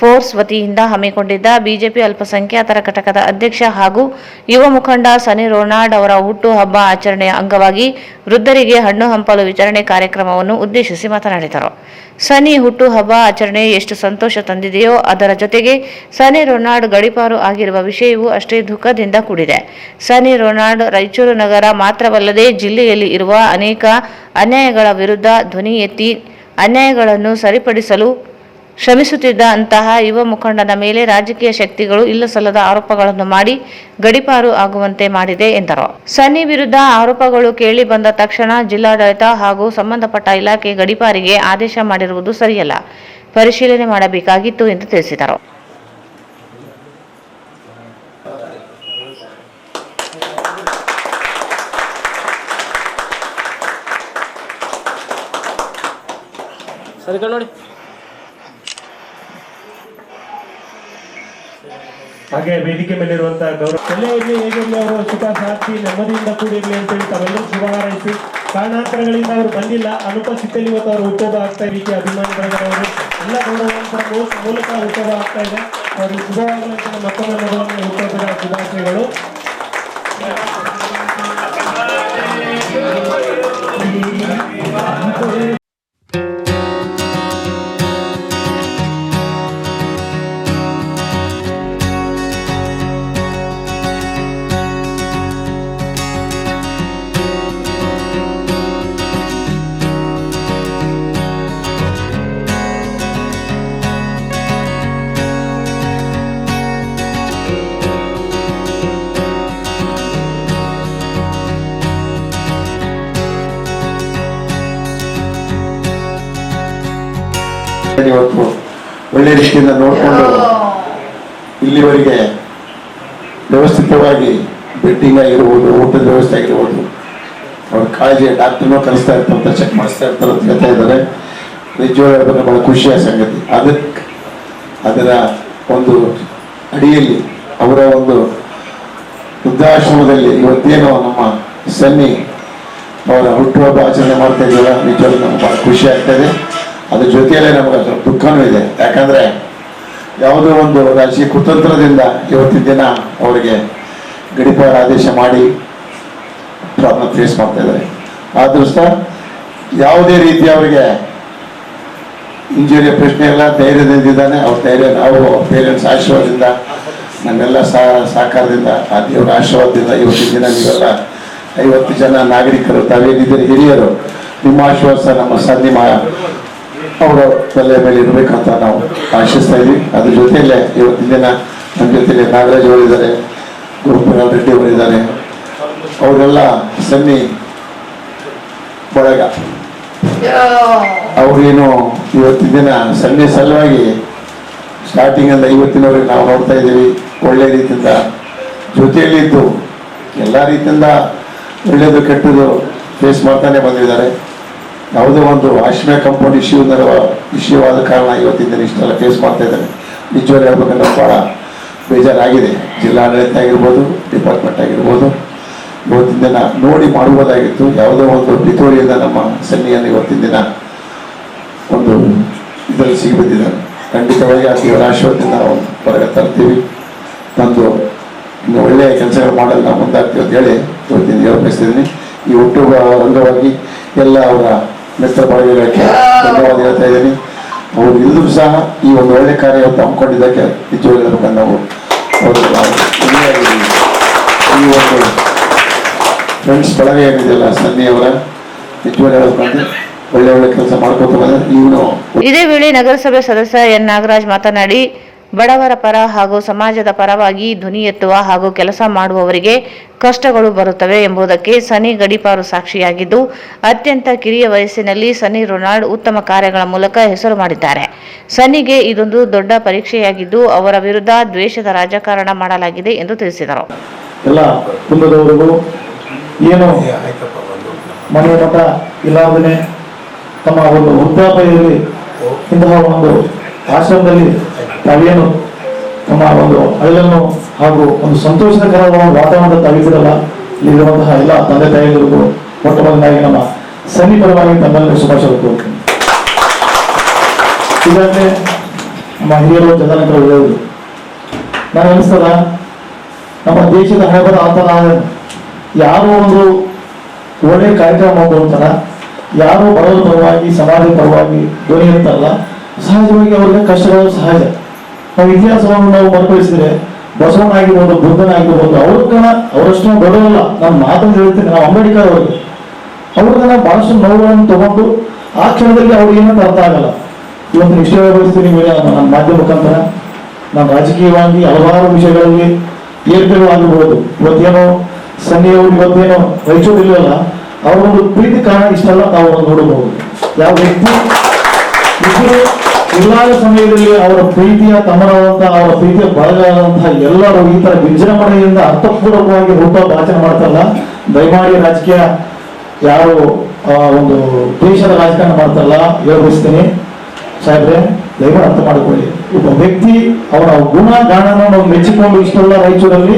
ಫೋರ್ಸ್ ವತಿಯಿಂದ ಹಮ್ಮಿಕೊಂಡಿದ್ದ ಬಿಜೆಪಿ ಅಲ್ಪಸಂಖ್ಯಾತರ ಘಟಕದ ಅಧ್ಯಕ್ಷ ಹಾಗೂ ಯುವ ಮುಖಂಡ ಸನ್ನಿ ರೋನಾಲ್ಡ್ ಅವರ ಹುಟ್ಟು ಹಬ್ಬ ಆಚರಣೆಯ ಅಂಗವಾಗಿ ವೃದ್ಧರಿಗೆ ಹಣ್ಣು ಹಂಪಲು ವಿತರಣೆ ಕಾರ್ಯಕ್ರಮವನ್ನು ಉದ್ದೇಶಿಸಿ ಮಾತನಾಡಿದರು. ಸನ್ನಿ ಹುಟ್ಟು ಹಬ್ಬ ಆಚರಣೆ ಎಷ್ಟು ಸಂತೋಷ ತಂದಿದೆಯೋ ಅದರ ಜೊತೆಗೆ ಸನ್ನಿ ರೋನಾಲ್ಡ್ ಗಡೀಪಾರು ಆಗಿರುವ ವಿಷಯವೂ ಅಷ್ಟೇ ದುಃಖದಿಂದ ಕೂಡಿದೆ. ಸನ್ನಿ ರೋನಾಲ್ಡ್ ರಾಯಚೂರು ನಗರ ಮಾತ್ರವಲ್ಲದೆ ಜಿಲ್ಲೆಯಲ್ಲಿ ಇರುವ ಅನೇಕ ಅನ್ಯಾಯಗಳ ವಿರುದ್ಧ ಧ್ವನಿ ಎತ್ತಿ ಅನ್ಯಾಯಗಳನ್ನು ಸರಿಪಡಿಸಲು ಶ್ರಮಿಸುತ್ತಿದ್ದ ಅಂತಹ ಯುವ ಮುಖಂಡನ ಮೇಲೆ ರಾಜಕೀಯ ಶಕ್ತಿಗಳು ಇಲ್ಲಸಲ್ಲದ ಆರೋಪಗಳನ್ನು ಮಾಡಿ ಗಡೀಪಾರು ಆಗುವಂತೆ ಮಾಡಿದೆ ಎಂದರು. ಸನ್ನಿ ವಿರುದ್ಧ ಆರೋಪಗಳು ಕೇಳಿ ಬಂದ ತಕ್ಷಣ ಜಿಲ್ಲಾಡಳಿತ ಹಾಗೂ ಸಂಬಂಧಪಟ್ಟ ಇಲಾಖೆ ಗಡೀಪಾರಿಗೆ ಆದೇಶ ಮಾಡಿರುವುದು ಸರಿಯಲ್ಲ, ಪರಿಶೀಲನೆ ಮಾಡಬೇಕಾಗಿತ್ತು ಎಂದು ತಿಳಿಸಿದರು. ಹಾಗೆ ವೇದಿಕೆ ಮೇಲಿರುವಂತಹ ಗೌರವ ಎಲ್ಲೇ ಇರಲಿ ಹೇಗಿರಲಿ ಅವರು ಸುಖ ಶಾಂತಿ ನೆಮ್ಮದಿಯಿಂದ ಕೂಡಿರಲಿ ಅಂತೇಳಿ ತಾವೆಲ್ಲರೂ ಶುಭ ಹಾರೈಸಿ ಕಾರಣಾಂತರಗಳಿಂದ ಅವರು ಬಂದಿಲ್ಲ, ಅನುಪಸ್ಥಿತಿಯಲ್ಲಿ ಇವತ್ತು ಅವರು ಹುಟ್ಟೋದು ಆಗ್ತಾ ಈ ರೀತಿಯ ಅಭಿಮಾನಿಗಳವರು ಎಲ್ಲ ಗೌರವಾಂತರ ಮೂಲಕ ಹುಟ್ಟೋದು ಆಗ್ತಾ ಇದೆ. ಅವರು ಶುಭವಾಗಲಿ ಅಂತ ಮತ್ತೊಮ್ಮೆ ಮಗುವನ್ನು ಹುಟ್ಟೋದರ ಶುಭಾಶಯಗಳು. ಇವತ್ತು ಒಳ್ಳೆ ರೀತಿಯಿಂದ ನೋಡಿಕೊಂಡು ಇಲ್ಲಿವರೆಗೆ ವ್ಯವಸ್ಥಿತವಾಗಿ ಬೆಡ್ಡಿಂಗ್ ಆಗಿರ್ಬೋದು, ಊಟದ ವ್ಯವಸ್ಥೆ ಆಗಿರ್ಬೋದು, ಅವ್ರ ಕಾಳಜಿ ಡಾಕ್ಟರ್ನೂ ಕಲಿಸ್ತಾ ಇರ್ತಾರಂತ ಚೆಕ್ ಮಾಡಿಸ್ತಾ ಇರ್ತಾರೆ ಅಂತ ಹೇಳ್ತಾ ಇದ್ದಾರೆ. ನಿಜವಾಗ್ಲೂ ಬಹಳ ಖುಷಿಯ ಸಂಗತಿ. ಅದರ ಒಂದು ಅಡಿಯಲ್ಲಿ ಅವರ ಒಂದು ವೃದ್ಧಾಶ್ರಮದಲ್ಲಿ ಇವತ್ತೇನು ನಮ್ಮ ಸನ್ನಿ ಅವರ ಹುಟ್ಟುಹಬ್ಬ ಆಚರಣೆ ಮಾಡ್ತಾ ಇದ್ದೀವಲ್ಲ, ನಿಜವಾಗ್ಲೂ ನಮ್ಗೆ ಬಹಳ ಖುಷಿ ಆಗ್ತಾ ಇದೆ. ಅದ್ರ ಜೊತೆಯಲ್ಲೇ ನಮ್ಗೆ ಸ್ವಲ್ಪ ದುಃಖನೂ ಇದೆ. ಯಾಕಂದ್ರೆ ಯಾವುದೋ ಒಂದು ರಾಜಕೀಯ ಕುತಂತ್ರದಿಂದ ಇವತ್ತಿನ ದಿನ ಅವರಿಗೆ ಗಡೀಪಾರು ಆದೇಶ ಮಾಡಿ ಪ್ರಾಬ್ಲಮ್ ಫೇಸ್ ಮಾಡ್ತಾ ಇದ್ದಾರೆ. ಆ ದೃಷ್ಟ ಯಾವುದೇ ರೀತಿ ಅವರಿಗೆ ಇಂಜುರಿಯ ಪ್ರಶ್ನೆ ಎಲ್ಲ ಧೈರ್ಯದಿಂದಿದ್ದಾನೆ. ಅವ್ರ ಧೈರ್ಯ ನಾವು ಪೇರೆಂಟ್ಸ್ ಆಶೀರ್ವಾದದಿಂದ, ನಮ್ಮೆಲ್ಲ ಸಹಕಾರದಿಂದ, ಆ ದೇವರ ಆಶೀರ್ವಾದದಿಂದ ಇವತ್ತಿನ ದಿನ ನೀವೆಲ್ಲ 50 ಜನ ನಾಗರಿಕರು ತಾವೇನಿದ್ದೀರಿ ಹಿರಿಯರು, ನಿಮ್ಮ ಆಶ್ವಾಸ ನಮ್ಮ ಸನ್ನಿ ಅವರ ತಲೆ ಮೇಲೆ ಇರಬೇಕಂತ ನಾವು ಆಶಿಸ್ತಾ ಇದ್ವಿ. ಅದ್ರ ಜೊತೆಯಲ್ಲೇ ಇವತ್ತಿನ ದಿನ ನಮ್ಮ ಜೊತೆಯಲ್ಲಿ ನಾಗರಾಜ್ ಅವರಿದ್ದಾರೆ, ಗುರುಪ್ರಸಾದ್ ರೆಡ್ಡಿ ಅವರಿದ್ದಾರೆ, ಅವರೆಲ್ಲ ಸನ್ನಿ ಬಳಗ. ಅವ್ರೇನು ಇವತ್ತಿನ ದಿನ ಸನ್ನಿ ಸಲುವಾಗಿ ಸ್ಟಾರ್ಟಿಂಗ್ ಇಂದ ಇವತ್ತಿನವರೆಗೆ ನಾವು ನೋಡ್ತಾ ಇದ್ದೀವಿ. ಒಳ್ಳೆ ರೀತಿಯಿಂದ ಜೊತೆಯಲ್ಲಿದ್ದು ಎಲ್ಲ ರೀತಿಯಿಂದ ಒಳ್ಳೇದು ಕೆಟ್ಟದ್ದು ಫೇಸ್ ಮಾಡ್ತಾನೆ ಬಂದಿದ್ದಾರೆ. ಯಾವುದೋ ಒಂದು ಆಶ್ರಯ ಕಂಪೌಂಡ್ ಇಶ್ಯೂ ಆದ ಕಾರಣ ಇವತ್ತಿನ ದಿನ ಇಷ್ಟೆಲ್ಲ ಫೇಸ್ ಮಾಡ್ತಾ ಇದ್ದಾರೆ. ನಿಜವಾಗ್ಲೂ ಹೇಳ್ಬೇಕಂದ್ರೆ ಭಾಳ ಬೇಜಾರಾಗಿದೆ. ಜಿಲ್ಲಾಡಳಿತ ಆಗಿರ್ಬೋದು, ಡಿಪಾರ್ಟ್ಮೆಂಟ್ ಆಗಿರ್ಬೋದು, ಇವತ್ತಿನ ದಿನ ನೋಡಿ ಮಾಡ್ಬೋದಾಗಿತ್ತು. ಯಾವುದೋ ಒಂದು ಪಿತೂರಿಯಿಂದ ನಮ್ಮ ಸನ್ನಿಯನ್ನು ಇವತ್ತಿನ ದಿನ ಒಂದು ಇದರಲ್ಲಿ ಸಿಗಿಬಿದ್ದಿದ್ದಾರೆ. ಖಂಡಿತವಾಗಿ ಆ ದೇವರ ಆಶೀರ್ವಾದದಿಂದ ನಾವು ಹೊರಗೆ ತರ್ತೀವಿ, ತಂದು ಇನ್ನು ಒಳ್ಳೆಯ ಕೆಲಸಗಳು ಮಾಡಲು ನಾವು ಮುಂದಾಗ್ತೀವಿ ಅಂತ ಹೇಳಿ ಇವತ್ತಿನ ಬಯಸ್ತಿದ್ದೀನಿ. ಈ ಹುಟ್ಟುಹಬ್ಬ ಅಂಗವಾಗಿ ಎಲ್ಲ ಅವರ ಮಿತ್ರ ಬಳಗಕ್ಕೆ ಧನ್ಯವಾದ ಹೇಳ್ತಾ ಇದ್ದೀನಿ. ಅವರು ಇಲ್ಲರೂ ಸಹ ಈ ಒಂದು ಒಳ್ಳೆ ಕಾರ್ಯ ಹಮ್ಮಿಕೊಂಡಿದ್ದಕ್ಕೆ ನಿಜವಾಗ್ಲೂ ಹೇಳ್ಬೇಕಂದ್ರೆ ನಾವು ಈ ಒಂದು ಫ್ರೆಂಡ್ಸ್ ಬಳಗ ಏನಿದೆಯಲ್ಲ ಸನ್ನಿಯವರ ನಿಜವಾಗ್ಲೂ ಹೇಳ್ಬೇಕಂದ್ರೆ ಒಳ್ಳೆ ಕೆಲಸ ಮಾಡ್ಕೊತ ಬಂದ್ರೆ ಇವನು. ಇದೇ ವೇಳೆ ನಗರಸಭೆ ಸದಸ್ಯ ಎನ್ ನಾಗರಾಜ್ ಮಾತನಾಡಿ, ಬಡವರ ಪರ ಹಾಗೂ ಸಮಾಜದ ಪರವಾಗಿ ಧ್ವನಿ ಎತ್ತುವ ಹಾಗೂ ಕೆಲಸ ಮಾಡುವವರಿಗೆ ಕಷ್ಟಗಳು ಬರುತ್ತವೆ ಎಂಬುದಕ್ಕೆ ಸನ್ನಿ ಗಡೀಪಾರು ಸಾಕ್ಷಿಯಾಗಿದ್ದು, ಅತ್ಯಂತ ಕಿರಿಯ ವಯಸ್ಸಿನಲ್ಲಿ ಸನ್ನಿ ರೊನಾಲ್ಡ್ ಉತ್ತಮ ಕಾರ್ಯಗಳ ಮೂಲಕ ಹೆಸರು ಮಾಡಿದ್ದಾರೆ. ಸನ್ನಿಗೆ ಇದೊಂದು ದೊಡ್ಡ ಪರೀಕ್ಷೆಯಾಗಿದ್ದು, ಅವರ ವಿರುದ್ಧ ದ್ವೇಷದ ರಾಜಕಾರಣ ಮಾಡಲಾಗಿದೆ ಎಂದು ತಿಳಿಸಿದರು. ಎಲ್ಲ ಕುಂದದವರಿಗೂ ಏನು ಮನೆ ಮಠ ಇಲ್ಲಾರ್ದೇ ತಮ್ಮ ಒಂದು ವೃದ್ಧಾಪ್ಯದಲ್ಲಿ ಇಂತಹ ಒಂದು ಆಶ್ರಮದಲ್ಲಿ ತಾವೇನು ತಮ್ಮ ಒಂದು ಅಳಲನ್ನು ಹಾಗೂ ಒಂದು ಸಂತೋಷಕರವಾದ ವಾತಾವರಣ ತಾವಿದ್ದೀರಲ್ಲ, ಇಲ್ಲಿರುವಂತಹ ಎಲ್ಲ ತಂದೆ ತಾಯಿಗಳಿಗೂ ಮೊಟ್ಟ ಮೊದಲಾಗಿ ನಮ್ಮ ಸನ್ನಿ ಪರವಾಗಿ ತಮ್ಮೆಲ್ಲರೂ ಶುಭಾಶಯ ಕೋರುತ್ತೇನೆ. ಈಗಾಗಲೇ ನಮ್ಮ ಹಿರಿಯರು ಜನರಂಕರು ಹೇಳುವುದು ನಾನು ಅನಿಸ್ತದ, ನಮ್ಮ ದೇಶದ ಹಣಬರ ಆತನ ಯಾರೋ ಒಂದು ಒಳ್ಳೆ ಕಾರ್ಯಕ್ರಮ ಮಾಡ್ಕೊಳ್ತಾರ, ಯಾರು ಬಡವರ ಪರವಾಗಿ ಸಮಾಜದ ಪರವಾಗಿ ಧ್ವನಿ ಇರ್ತಾರಲ್ಲ, ಸಹಜವಾಗಿ ಅವ್ರಿಗೆ ಕಷ್ಟಗಳು ಸಹಜ. ನಾವು ಇತಿಹಾಸವನ್ನು ನಾವು ಮರುಕಳಿಸಿದ್ರೆ ಬಸವಣ್ಣ ಆಗಿರ್ಬೋದು, ಬುದ್ಧನ ಆಗಿರ್ಬೋದು, ಅವರಷ್ಟು ದೊಡ್ಡವಲ್ಲ. ನಾನು ಮಾತನ್ನು ಹೇಳ್ತೀನಿ, ನಾವು ಅಂಬೇಡ್ಕರ್ ಅವ್ರಿಗೆ ಬಹಳಷ್ಟು ನೋವುಗಳನ್ನು ತಗೊಂಡು ಆ ಕ್ಷಣದಲ್ಲಿ ಅವ್ರಿಗೆ ಏನಂತ ಅರ್ಥ ಆಗಲ್ಲ. ಇವತ್ತು ಇಷ್ಟೇ ಬಯಸ್ತೀನಿ ನನ್ನ ಮಾಧ್ಯಮ ಮುಖಾಂತರ, ನಾನು ರಾಜಕೀಯವಾಗಿ ಹಲವಾರು ವಿಷಯಗಳಲ್ಲಿ ಏರ್ಪೇರುವಾಗಿರ್ಬೋದು. ಇವತ್ತೇನೋ ಸನ್ನಿಯವರು ಇವತ್ತೇನೋ ರಾಯಚೂರಿಲ್ಲ, ಅವರ ಒಂದು ಪ್ರೀತಿ ಕಾರಣ ಇಷ್ಟೆಲ್ಲ ನಾವು ನೋಡಬಹುದು. ಯಾವ ವ್ಯಕ್ತಿ ಇಬ್ಬರು ಇಲ್ಲಾದ ಸಮಯದಲ್ಲಿ ಅವರ ಪ್ರೀತಿಯ ತಮ್ಮನಾದಂತಹ ಅವರ ಪ್ರೀತಿಯ ಬಳಗಾದಂತಹ ಎಲ್ಲರೂ ಈ ತರ ವಿಜೃಂಭಣೆಯಿಂದ ಅರ್ಥಪೂರ್ವಕವಾಗಿ ಹುಟ್ಟುಹಬ್ಬ ಆಚರಣೆ ಮಾಡ್ತಾರಲ್ಲ, ದಯಮಾಡಿ ರಾಜಕೀಯ ಯಾರು ಒಂದು ದೇಶದ ರಾಜಕಾರಣ ಮಾಡ್ತಾರಲ್ಲ, ಹೇಳ್ಬಿಸ್ತೀನಿ ಸಾಹೇಬ್ರೆ, ದಯಮಾಡಿ ಅರ್ಥ ಮಾಡಿಕೊಳ್ಳಿ. ಒಬ್ಬ ವ್ಯಕ್ತಿ ಅವರ ಗುಣ ಗಾಣನ ನಾವು ಮೆಚ್ಚಿಕೊಂಡು ಇಷ್ಟೆಲ್ಲ ರಾಯಚೂರಲ್ಲಿ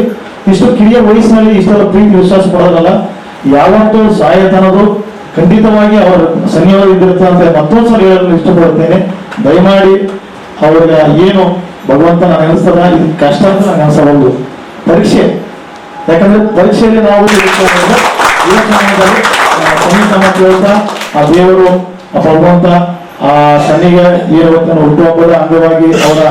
ಇಷ್ಟು ಕಿರಿಯ ವಯಸ್ಸಿನಲ್ಲಿ ಇಷ್ಟೆಲ್ಲ ಪ್ರೀತಿ ವಿಶ್ವಾಸ ಪಡೋದಲ್ಲ, ಯಾವತ್ತೂ ಸಾಯತನದು ಖಂಡಿತವಾಗಿ ಅವರ ಸನ್ನಿಯೋಗ ಇದ್ದಿರುತ್ತೆ ಅಂತ ಮತ್ತೊಂದ್ಸಲ ಹೇಳಲು ಇಷ್ಟಪಡುತ್ತೇನೆ. ದಯಮಾಡಿ ಅವ್ರಿಗೆ ಏನು ಭಗವಂತ ನನಗೆ ಅನಿಸ್ತದ, ಇದು ಕಷ್ಟ ಅಂತ ನನಗೆ ಅನಿಸೋ ಒಂದು ಪರೀಕ್ಷೆ. ಯಾಕಂದ್ರೆ ಪರೀಕ್ಷೆಯಲ್ಲಿ ನಾವು ಈ ಸಮಯದಲ್ಲಿ ಕೇಳ್ತಾ ಆ ದೇವರು ಆ ಭಗವಂತ ಆ ಸನ್ನಿಗೆ ಏನು ಹುಟ್ಟುಹಬ್ಬದ ಅಂಗವಾಗಿ ಅವರ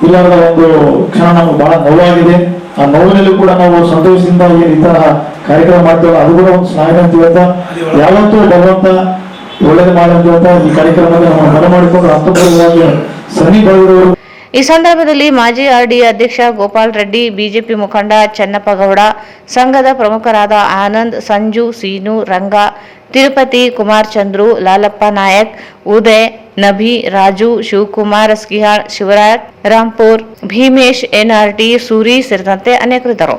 ಇಲ್ಲದ ಒಂದು ಕ್ಷಣ ನಮ್ಗೆ ಬಹಳ ನೋವಾಗಿದೆ. ಆ ನೋವಿನಲ್ಲಿ ಕೂಡ ನಾವು ಸಂತೋಷದಿಂದ ಏನು ಈ ತರ ಕಾರ್ಯಕ್ರಮ ಮಾಡ್ತೇವೆ, ಅದು ಕೂಡ ಒಂದು ಸ್ನಾಯ ಅಂತ ಹೇಳ್ತಾ ಯಾವತ್ತೂ ಭಗವಂತ ಒಳ್ಳೇದು ಮಾಡಂತ ಹೇಳ್ತಾ ಈ ಕಾರ್ಯಕ್ರಮದಲ್ಲಿ ನಾವು ಮನ ಮಾಡಿಕೊಂಡು ಅರ್ಥಪೂರ್ವವಾಗಿ ಸನ್ನಿ ಬರೆದವರು. ಈ ಸಂದರ್ಭದಲ್ಲಿ ಮಾಜಿ ಆರ್ಡಿಎ ಅಧ್ಯಕ್ಷ ಗೋಪಾಲ್ ರೆಡ್ಡಿ, ಬಿಜೆಪಿ ಮುಖಂಡ ಚೆನ್ನಪ್ಪಗೌಡ, ಸಂಘದ ಪ್ರಮುಖರಾದ ಆನಂದ್, ಸಂಜು, ಸೀನು, ರಂಗ, ತಿರುಪತಿ, ಕುಮಾರ್ ಚಂದ್ರು, ಲಾಲಪ್ಪ ನಾಯಕ್, ಉದಯ್, ನಭಿ, ರಾಜು, ಶಿವಕುಮಾರ್ ಸ್ಕಿಹಾಳ್, ಶಿವರಾಜ್ ರಾಂಪುರ್, ಭೀಮೇಶ್, ಎನ್ಆರ್ಟಿ, ಸೂರಿ ಸೇರಿದಂತೆ ಅನೇಕರಿದ್ದರು.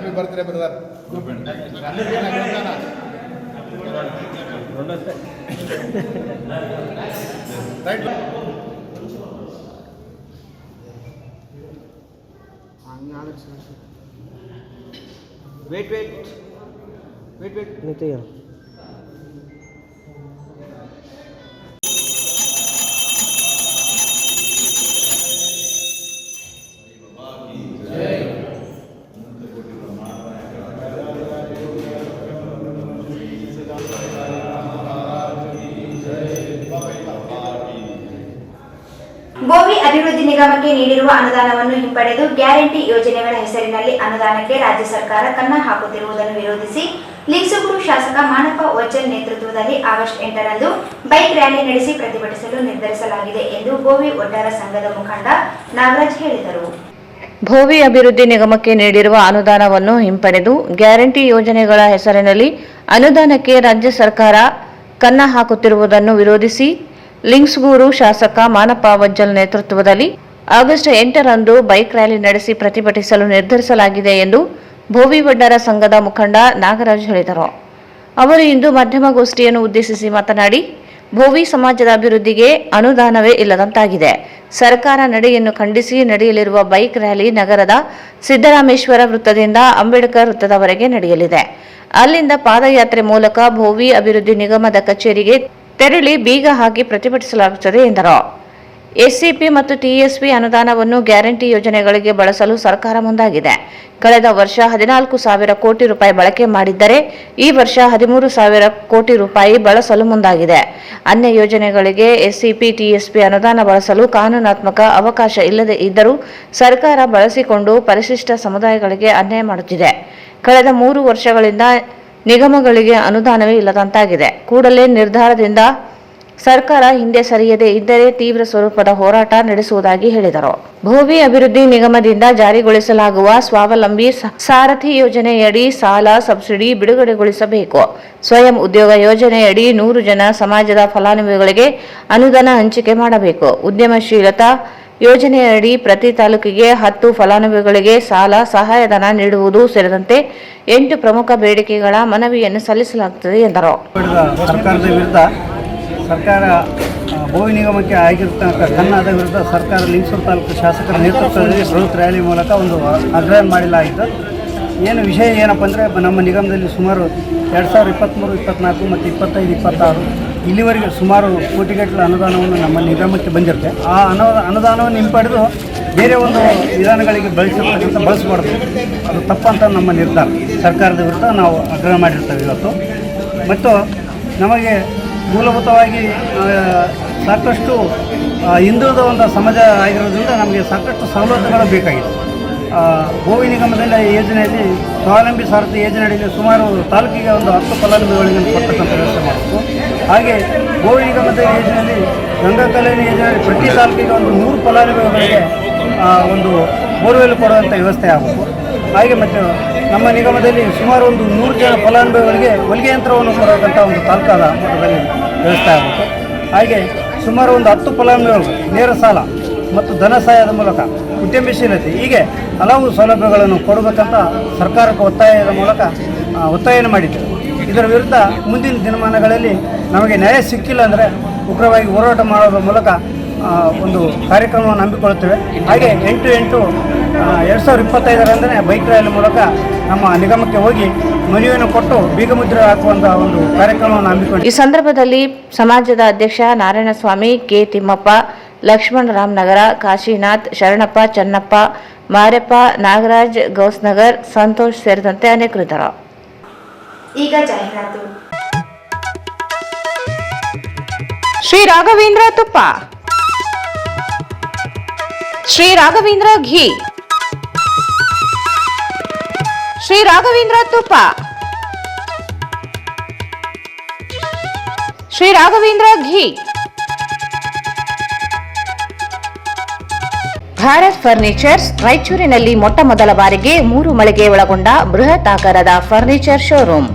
Happy birthday brother. Right. Wait ನಿಂತೀಯ. ಗೋವಿ ಅಭಿವೃದ್ಧಿ ನಿಗಮಕ್ಕೆ ನೀಡಿರುವ ಅನುದಾನವನ್ನು ಹಿಂಪಡೆದು ಗ್ಯಾರಂಟಿ ಯೋಜನೆಗಳ ಹೆಸರಿನಲ್ಲಿ ಅನುದಾನಕ್ಕೆ ರಾಜ್ಯ ಸರ್ಕಾರ ಕನ್ನ ಹಾಕುತ್ತಿರುವುದನ್ನು ವಿರೋಧಿಸಿ ಲಿಂಗಸೂರು ಶಾಸಕ ಮಾನಪ್ಪ ಒಜ್ಜಲ್ ನೇತೃತ್ವದಲ್ಲಿ ಆಗಸ್ಟ್ 8ರಂದು ಬೈಕ್ ರ್ಯಾಲಿ ನಡೆಸಿ ಪ್ರತಿಭಟಿಸಲು ನಿರ್ಧರಿಸಲಾಗಿದೆ ಎಂದು ಗೋವಿ ಒಡ್ಡಾರ ಸಂಘದ ಮುಖಂಡ ನಾಗರಾಜ್ ಹೇಳಿದರು. ಭೋವಿ ಅಭಿವೃದ್ಧಿ ನಿಗಮಕ್ಕೆ ನೀಡಿರುವ ಅನುದಾನವನ್ನು ಹಿಂಪಡೆದು ಗ್ಯಾರಂಟಿ ಯೋಜನೆಗಳ ಹೆಸರಿನಲ್ಲಿ ಅನುದಾನಕ್ಕೆ ರಾಜ್ಯ ಸರ್ಕಾರ ಕನ್ನ ಹಾಕುತ್ತಿರುವುದನ್ನು ವಿರೋಧಿಸಿ ಲಿಂಗಸೂರು ಶಾಸಕ ಮಾನಪ್ಪ ಒಜ್ಜಲ್ ನೇತೃತ್ವದಲ್ಲಿ ಆಗಸ್ಟ್ 8ರಂದು ಬೈಕ್ ರ್ಯಾಲಿ ನಡೆಸಿ ಪ್ರತಿಭಟಿಸಲು ನಿರ್ಧರಿಸಲಾಗಿದೆ ಎಂದು ಭೋವಿ ಒಡ್ಡಾರ ಸಂಘದ ಮುಖಂಡ ನಾಗರಾಜ್ ಹೇಳಿದರು. ಅವರು ಇಂದು ಮಾಧ್ಯಮಗೋಷ್ಠಿಯನ್ನು ಉದ್ದೇಶಿಸಿ ಮಾತನಾಡಿ, ಭೋವಿ ಸಮಾಜದ ಅಭಿವೃದ್ಧಿಗೆ ಅನುದಾನವೇ ಇಲ್ಲದಂತಾಗಿದೆ. ಸರ್ಕಾರ ನಡೆಯನ್ನು ಖಂಡಿಸಿ ನಡೆಯಲಿರುವ ಬೈಕ್ ರ್ಯಾಲಿ ನಗರದ ಸಿದ್ದರಾಮೇಶ್ವರ ವೃತ್ತದಿಂದ ಅಂಬೇಡ್ಕರ್ ವೃತ್ತದವರೆಗೆ ನಡೆಯಲಿದೆ. ಅಲ್ಲಿಂದ ಪಾದಯಾತ್ರೆ ಮೂಲಕ ಭೋವಿ ಅಭಿವೃದ್ಧಿ ನಿಗಮದ ಕಚೇರಿಗೆ ತೆರಳಿ ಬೀಗ ಹಾಕಿ ಪ್ರತಿಭಟಿಸಲಾಗುತ್ತದೆ ಎಂದರು. ಎಸ್ಸಿಪಿ ಮತ್ತು ಟಿಎಸ್ಪಿ ಅನುದಾನವನ್ನು ಗ್ಯಾರಂಟಿ ಯೋಜನೆಗಳಿಗೆ ಬಳಸಲು ಸರ್ಕಾರ ಮುಂದಾಗಿದೆ. ಕಳೆದ ವರ್ಷ 14,000 ಕೋಟಿ ರೂಪಾಯಿ ಬಳಕೆ ಮಾಡಿದ್ದರೆ ಈ ವರ್ಷ 13,000 ಕೋಟಿ ರೂಪಾಯಿ ಬಳಸಲು ಮುಂದಾಗಿದೆ. ಅನ್ಯ ಯೋಜನೆಗಳಿಗೆ ಎಸ್ಸಿಪಿ ಟಿಎಸ್ಪಿ ಅನುದಾನ ಬಳಸಲು ಕಾನೂನಾತ್ಮಕ ಅವಕಾಶ ಇಲ್ಲದೆ ಇದ್ದರೂ ಸರ್ಕಾರ ಬಳಸಿಕೊಂಡು ಪರಿಶಿಷ್ಟ ಸಮುದಾಯಗಳಿಗೆ ಅನ್ಯಾಯ ಮಾಡುತ್ತಿದೆ. ಕಳೆದ 3 ವರ್ಷಗಳಿಂದ ನಿಗಮಗಳಿಗೆ ಅನುದಾನವೇ ಇಲ್ಲದಂತಾಗಿದೆ. ಕೂಡಲೇ ನಿರ್ಧಾರದಿಂದ ಸರ್ಕಾರ ಹಿಂದೆ ಸರಿಯದೇ ಇದ್ದರೆ ತೀವ್ರ ಸ್ವರೂಪದ ಹೋರಾಟ ನಡೆಸುವುದಾಗಿ ಹೇಳಿದರು. ಭೋವಿ ಅಭಿವೃದ್ಧಿ ನಿಗಮದಿಂದ ಜಾರಿಗೊಳಿಸಲಾಗುವ ಸ್ವಾವಲಂಬಿ ಸಾರಥಿ ಯೋಜನೆಯಡಿ ಸಾಲ ಸಬ್ಸಿಡಿ ಬಿಡುಗಡೆಗೊಳಿಸಬೇಕು. ಸ್ವಯಂ ಉದ್ಯೋಗ ಯೋಜನೆಯಡಿ 100 ಜನ ಸಮಾಜದ ಫಲಾನುಭವಿಗಳಿಗೆ ಅನುದಾನ ಹಂಚಿಕೆ ಮಾಡಬೇಕು. ಉದ್ಯಮಶೀಲತಾ ಯೋಜನೆಯಡಿ ಪ್ರತಿ ತಾಲೂಕಿಗೆ 10 ಫಲಾನುಭವಿಗಳಿಗೆ ಸಾಲ ಸಹಾಯಧನ ನೀಡುವುದು ಸೇರಿದಂತೆ 8 ಪ್ರಮುಖ ಬೇಡಿಕೆಗಳ ಮನವಿಯನ್ನು ಸಲ್ಲಿಸಲಾಗುತ್ತದೆ ಎಂದರು. ಸರ್ಕಾರದ ವಿರುದ್ಧ ಸರ್ಕಾರ ಭೋವಿ ನಿಗಮಕ್ಕೆ ಆಗಿರ್ತಕ್ಕ ಕನ್ನದ ವಿರುದ್ಧ ಸರ್ಕಾರ ಲಿಂಗಸೂರು ತಾಲೂಕು ಶಾಸಕರ ನೇತೃತ್ವದಲ್ಲಿ ಬೃಹತ್ ರ್ಯಾಲಿ ಮೂಲಕ ಒಂದು ಆಗ್ರಹ ಮಾಡಲಾಯಿತು. ವಿಷಯ ಏನಪ್ಪ ಅಂದರೆ, ನಮ್ಮ ನಿಗಮದಲ್ಲಿ ಸುಮಾರು 2023, 24 ಮತ್ತು 25, 26 ಇಲ್ಲಿವರೆಗೆ ಸುಮಾರು ಕೋಟಿಗಟ್ಟಲೆ ಅನುದಾನವನ್ನು ನಮ್ಮ ನಿಗಮಕ್ಕೆ ಬಂದಿರುತ್ತೆ. ಆ ಅನುದಾನವನ್ನು ಹಿಂಪಡೆದು ಬೇರೆ ಒಂದು ವಿಧಾನಗಳಿಗೆ ಬಳಸಬಾರ್ದು, ಅದು ತಪ್ಪಂತ ನಮ್ಮ ನಿರ್ಧಾರ. ಸರ್ಕಾರದ ವಿರುದ್ಧ ನಾವು ಆಗ್ರಹ ಮಾಡಿರ್ತೇವೆ ಇವತ್ತು. ಮತ್ತು ನಮಗೆ ಮೂಲಭೂತವಾಗಿ ಸಾಕಷ್ಟು ಹಿಂದುಳಿದ ಒಂದು ಸಮಾಜ ಆಗಿರೋದ್ರಿಂದ ನಮಗೆ ಸಾಕಷ್ಟು ಸವಲತ್ತುಗಳು ಬೇಕಾಗಿದೆ. ಭೋವಿ ನಿಗಮದಲ್ಲಿ ಯೋಜನೆಯಲ್ಲಿ ಸ್ವಾವಲಂಬಿ ಸಾರಥಿ ಯೋಜನೆಯಲ್ಲಿ ಸುಮಾರು ತಾಲೂಕಿಗೆ ಒಂದು 10 ಫಲಾನುಭವಿಗಳಿಗೆ ಕೊಡ್ತಕ್ಕಂಥ ವ್ಯವಸ್ಥೆ ಮಾಡಬೇಕು. ಹಾಗೆ ಭೋವಿ ನಿಗಮದ ಯೋಜನೆಯಲ್ಲಿ ಗಂಗಾ ಕಲ್ಯಾಣಿ ಯೋಜನೆಯಲ್ಲಿ ಪ್ರತಿ ತಾಲೂಕಿಗೆ ಒಂದು 100 ಫಲಾನುಭವಿಗಳಿಗೆ ಒಂದು ಬೋರ್ವೆಲ್ ಕೊಡುವಂಥ ವ್ಯವಸ್ಥೆ ಆಗಬೇಕು. ಹಾಗೆ ಮತ್ತು ನಮ್ಮ ನಿಗಮದಲ್ಲಿ ಸುಮಾರು ಒಂದು 100 ಜನ ಫಲಾನುಭವಿಗಳಿಗೆ ಹೊಲಿಗೆ ಯಂತ್ರವನ್ನು ಕೊಡುವಂಥ ಒಂದು ತಾಲೂಕಾದ ಮಟ್ಟದಲ್ಲಿ ವ್ಯವಸ್ಥೆ ಆಗಬೇಕು. ಹಾಗೆ ಸುಮಾರು ಒಂದು 10 ಫಲಾನುಭವಿಗಳು ನೇರ ಸಾಲ ಮತ್ತು ಧನ ಸಹಾಯದ ಮೂಲಕ ಉದ್ಯಮಶೀಲತೆ ಹೀಗೆ ಹಲವು ಸೌಲಭ್ಯಗಳನ್ನು ಕೊಡಬೇಕಂತ ಸರ್ಕಾರಕ್ಕೆ ಒತ್ತಾಯದ ಮೂಲಕ ಒತ್ತಾಯನ ಮಾಡಿದ್ದೇವೆ. ಇದರ ವಿರುದ್ಧ ಮುಂದಿನ ದಿನಮಾನಗಳಲ್ಲಿ ನಮಗೆ ನ್ಯಾಯ ಸಿಕ್ಕಿಲ್ಲ ಅಂದರೆ ಉಗ್ರವಾಗಿ ಹೋರಾಟ ಮಾಡೋದ್ರ ಮೂಲಕ ಒಂದು ಕಾರ್ಯಕ್ರಮವನ್ನು ಹಮ್ಮಿಕೊಳ್ಳುತ್ತೇವೆ. ಹಾಗೆ 8/8/2025 ಬೈಕ್ ರ್ಯಾಲಿ ಮೂಲಕ ನಮ್ಮ ನಿಗಮಕ್ಕೆ ಹೋಗಿ ಮನವಿಯನ್ನು ಕೊಟ್ಟು ಬೀಗ ಮುದ್ರೆ ಹಾಕುವಂತಹ ಒಂದು ಕಾರ್ಯಕ್ರಮವನ್ನು ಹಮ್ಮಿಕೊಂಡು ಈ ಸಂದರ್ಭದಲ್ಲಿ ಸಮಾಜದ ಅಧ್ಯಕ್ಷ ನಾರಾಯಣಸ್ವಾಮಿ, ಕೆ ತಿಮ್ಮಪ್ಪ, ಲಕ್ಷ್ಮಣ ರಾಮನಗರ, ಕಾಶಿನಾಥ್, ಶರಣಪ್ಪ, ಚನ್ನಪ್ಪ, ಮಾರೆಪ್ಪ, ನಾಗರಾಜ್, ಗೌಸ್ನಗರ್, ಸಂತೋಷ್ ಸೇರಿದಂತೆ ಅನೇಕರಿದ್ದರು. ಈಗ ಜಾಹೀರಾತು. ಶ್ರೀ ರಾಘವೇಂದ್ರ ತುಪ್ಪ, ಶ್ರೀ ರಾಘವೇಂದ್ರ ಘೀ, ಶ್ರೀ ರಾಘವೇಂದ್ರ ತುಪ್ಪ, ಶ್ರೀ ರಾಘವೇಂದ್ರ ಘೀ. ಭಾರತ್ ಫರ್ನಿಚರ್ಸ್ ರಾಯಚೂರಿನಲ್ಲಿ ಮೊಟ್ಟ ಮೊದಲ ಬಾರಿಗೆ 3 ಮಳಿಗೆ ಒಳಗೊಂಡ ಬೃಹತ್ ಆಕಾರದ furniture showroom.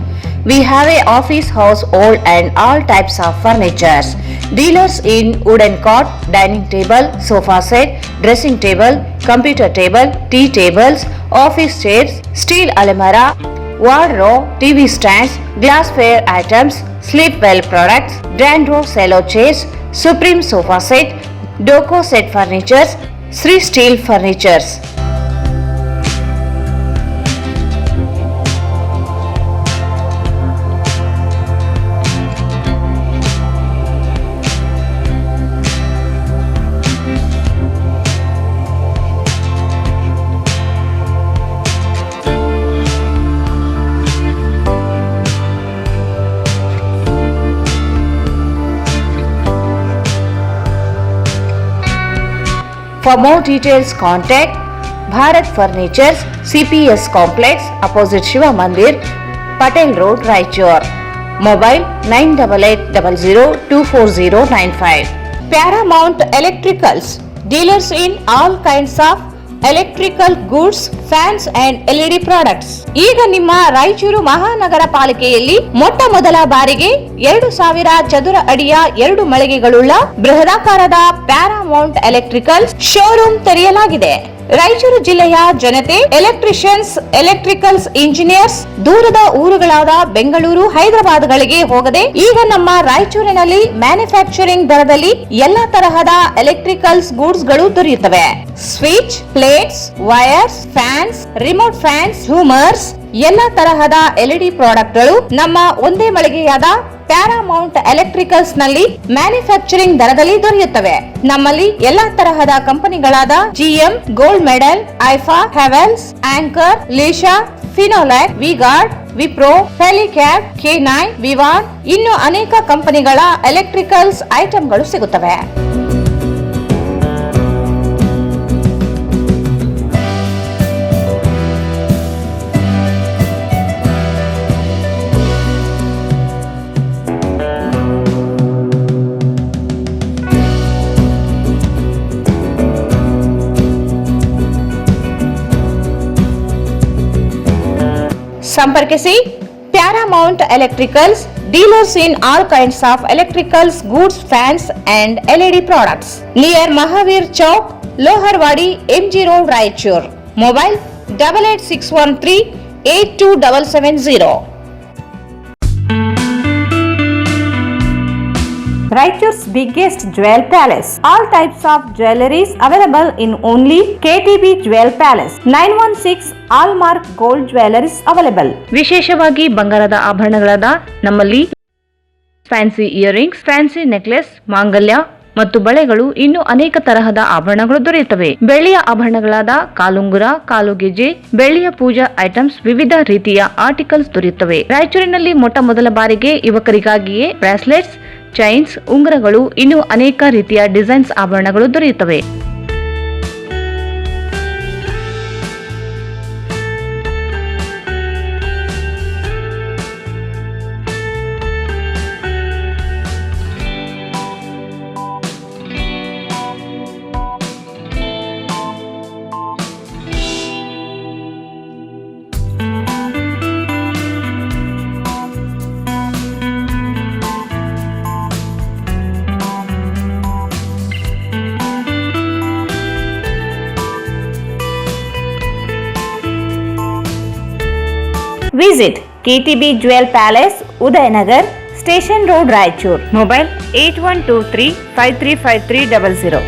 We have a office, house, old and all types of furnitures. Dealers in wooden cot, dining table, sofa set, dressing table, computer table, tea tables, office chairs, steel almara, wardrobe, TV stands, glassware items, sleepwell products, Dandro cello chairs, Supreme sofa set, Doco set furnitures, Sri Steel furnitures. For more details, contact Bharat Furnitures, CPS Complex, opposite Shiva Mandir, Patel Road, Raichur. Mobile 9880024095. Paramount Electricals, dealers in all kinds of electrical goods, fans and LED products. ಈಗ ನಿಮ್ಮ ರಾಯಚೂರು ಮಹಾನಗರ ಪಾಲಿಕೆಯಲ್ಲಿ ಮೊಟ್ಟ ಮೊದಲ ಬಾರಿಗೆ 2000 ಚದುರ ಅಡಿಯ 2 ಮಳಿಗೆಗಳುಳ್ಳ ಬೃಹದಾಕಾರದ ಪ್ಯಾರಾಮೌಂಟ್ ಎಲೆಕ್ಟ್ರಿಕಲ್ ಶೋರೂಮ್ ತೆರೆಯಲಾಗಿದೆ. ರಾಯಚೂರು ಜಿಲ್ಲೆಯ ಜನತೆ ಎಲೆಕ್ಟ್ರಿಷಿಯನ್ಸ್, ಎಲೆಕ್ಟ್ರಿಕಲ್ಸ್ ಇಂಜಿನಿಯರ್ಸ್ ದೂರದ ಊರುಗಳಾದ ಬೆಂಗಳೂರು, ಹೈದರಾಬಾದ್ಗಳಿಗೆ ಹೋಗದೆ ಈಗ ನಮ್ಮ ರಾಯಚೂರಿನಲ್ಲಿ ಮ್ಯಾನುಫ್ಯಾಕ್ಚರಿಂಗ್ ದರದಲ್ಲಿ ಎಲ್ಲಾ ತರಹದ ಎಲೆಕ್ಟ್ರಿಕಲ್ಸ್ ಗೂಡ್ಸ್ ಗಳು ದೊರೆಯುತ್ತವೆ. Switch, plates, wires, fans, remote fans, ಹ್ಯೂಮರ್ಸ್, ಎಲ್ಲಾ ತರಹದ ಎಲ್ಇಡಿ ಪ್ರಾಡಕ್ಟ್ಗಳು ನಮ್ಮ ಒಂದೇ ಮಳಿಗೆಯಾದ ಪ್ಯಾರಾಮೌಂಟ್ ಎಲೆಕ್ಟ್ರಿಕಲ್ಸ್ ನಲ್ಲಿ ಮ್ಯಾನುಫ್ಯಾಕ್ಚರಿಂಗ್ ದರದಲ್ಲಿ ದೊರೆಯುತ್ತವೆ. ನಮ್ಮಲ್ಲಿ ಎಲ್ಲಾ ತರಹದ ಕಂಪನಿಗಳಾದ GM, ಗೋಲ್ಡ್ ಮೆಡಲ್, ಐಫಾ, ಹೆವೆಲ್ಸ್, ಆಂಕರ್, ಲೀಶಾ, ಫಿನೋಲ್ಯಾಕ್, ವಿಗಾರ್ಡ್, ವಿಪ್ರೋ, ಹೆಲಿಕ್ಯಾಬ್, K9, ವಿವಾನ್ ಇನ್ನು ಅನೇಕ ಕಂಪನಿಗಳ ಎಲೆಕ್ಟ್ರಿಕಲ್ಸ್ ಐಟಂಗಳು ಸಿಗುತ್ತವೆ. ಸಂಪರ್ಕಿಸಿ Paramount electricals, dealers in all kinds of electricals goods, fans and LED products, near Mahavir Chowk, Loharwadi, MG road, Raichur. Mobile 8861382770. Raichur's biggest jewel palace. All types of jewelries available in only KTB Jewel Palace. 916 Allmark Gold Jewelries available. ವಿಶೇಷವಾಗಿ ಬಂಗಾರದ ಆಭರಣಗಳಾದ ನಮ್ಮಲ್ಲಿ ಫ್ಯಾನ್ಸಿ ಇಯರಿಂಗ್ಸ್, ಫ್ಯಾನ್ಸಿ ನೆಕ್ಲೆಸ್, ಮಾಂಗಲ್ಯ ಮತ್ತು ಬಳೆಗಳು ಇನ್ನೂ ಅನೇಕ ತರಹದ ಆಭರಣಗಳು ದೊರೆಯುತ್ತವೆ. ಬೆಳ್ಳಿಯ ಆಭರಣಗಳಾದ ಕಾಲುಂಗುರ, ಕಾಲುಗೆಜೆ, ಬೆಳ್ಳಿಯ ಪೂಜಾ ಐಟಮ್ಸ್, ವಿವಿಧ ರೀತಿಯ ಆರ್ಟಿಕಲ್ಸ್ ದೊರೆಯುತ್ತವೆ. ರಾಯಚೂರಿನಲ್ಲಿ ಮೊಟ್ಟ ಮೊದಲ ಬಾರಿಗೆ ಯುವಕರಿಗಾಗಿಯೇ ಬ್ರಾಸ್ಲೆಟ್ಸ್, ಚೈನ್ಸ್, ಉಂಗುರಗಳು ಇನ್ನೂ ಅನೇಕ ರೀತಿಯ ಡಿಸೈನ್ಸ್ ಆಭರಣಗಳು ದೊರೆಯುತ್ತವೆ. Visit KTB Jewel Palace, Udayanagar, Station Road, Raichur. Mobile 8123535300.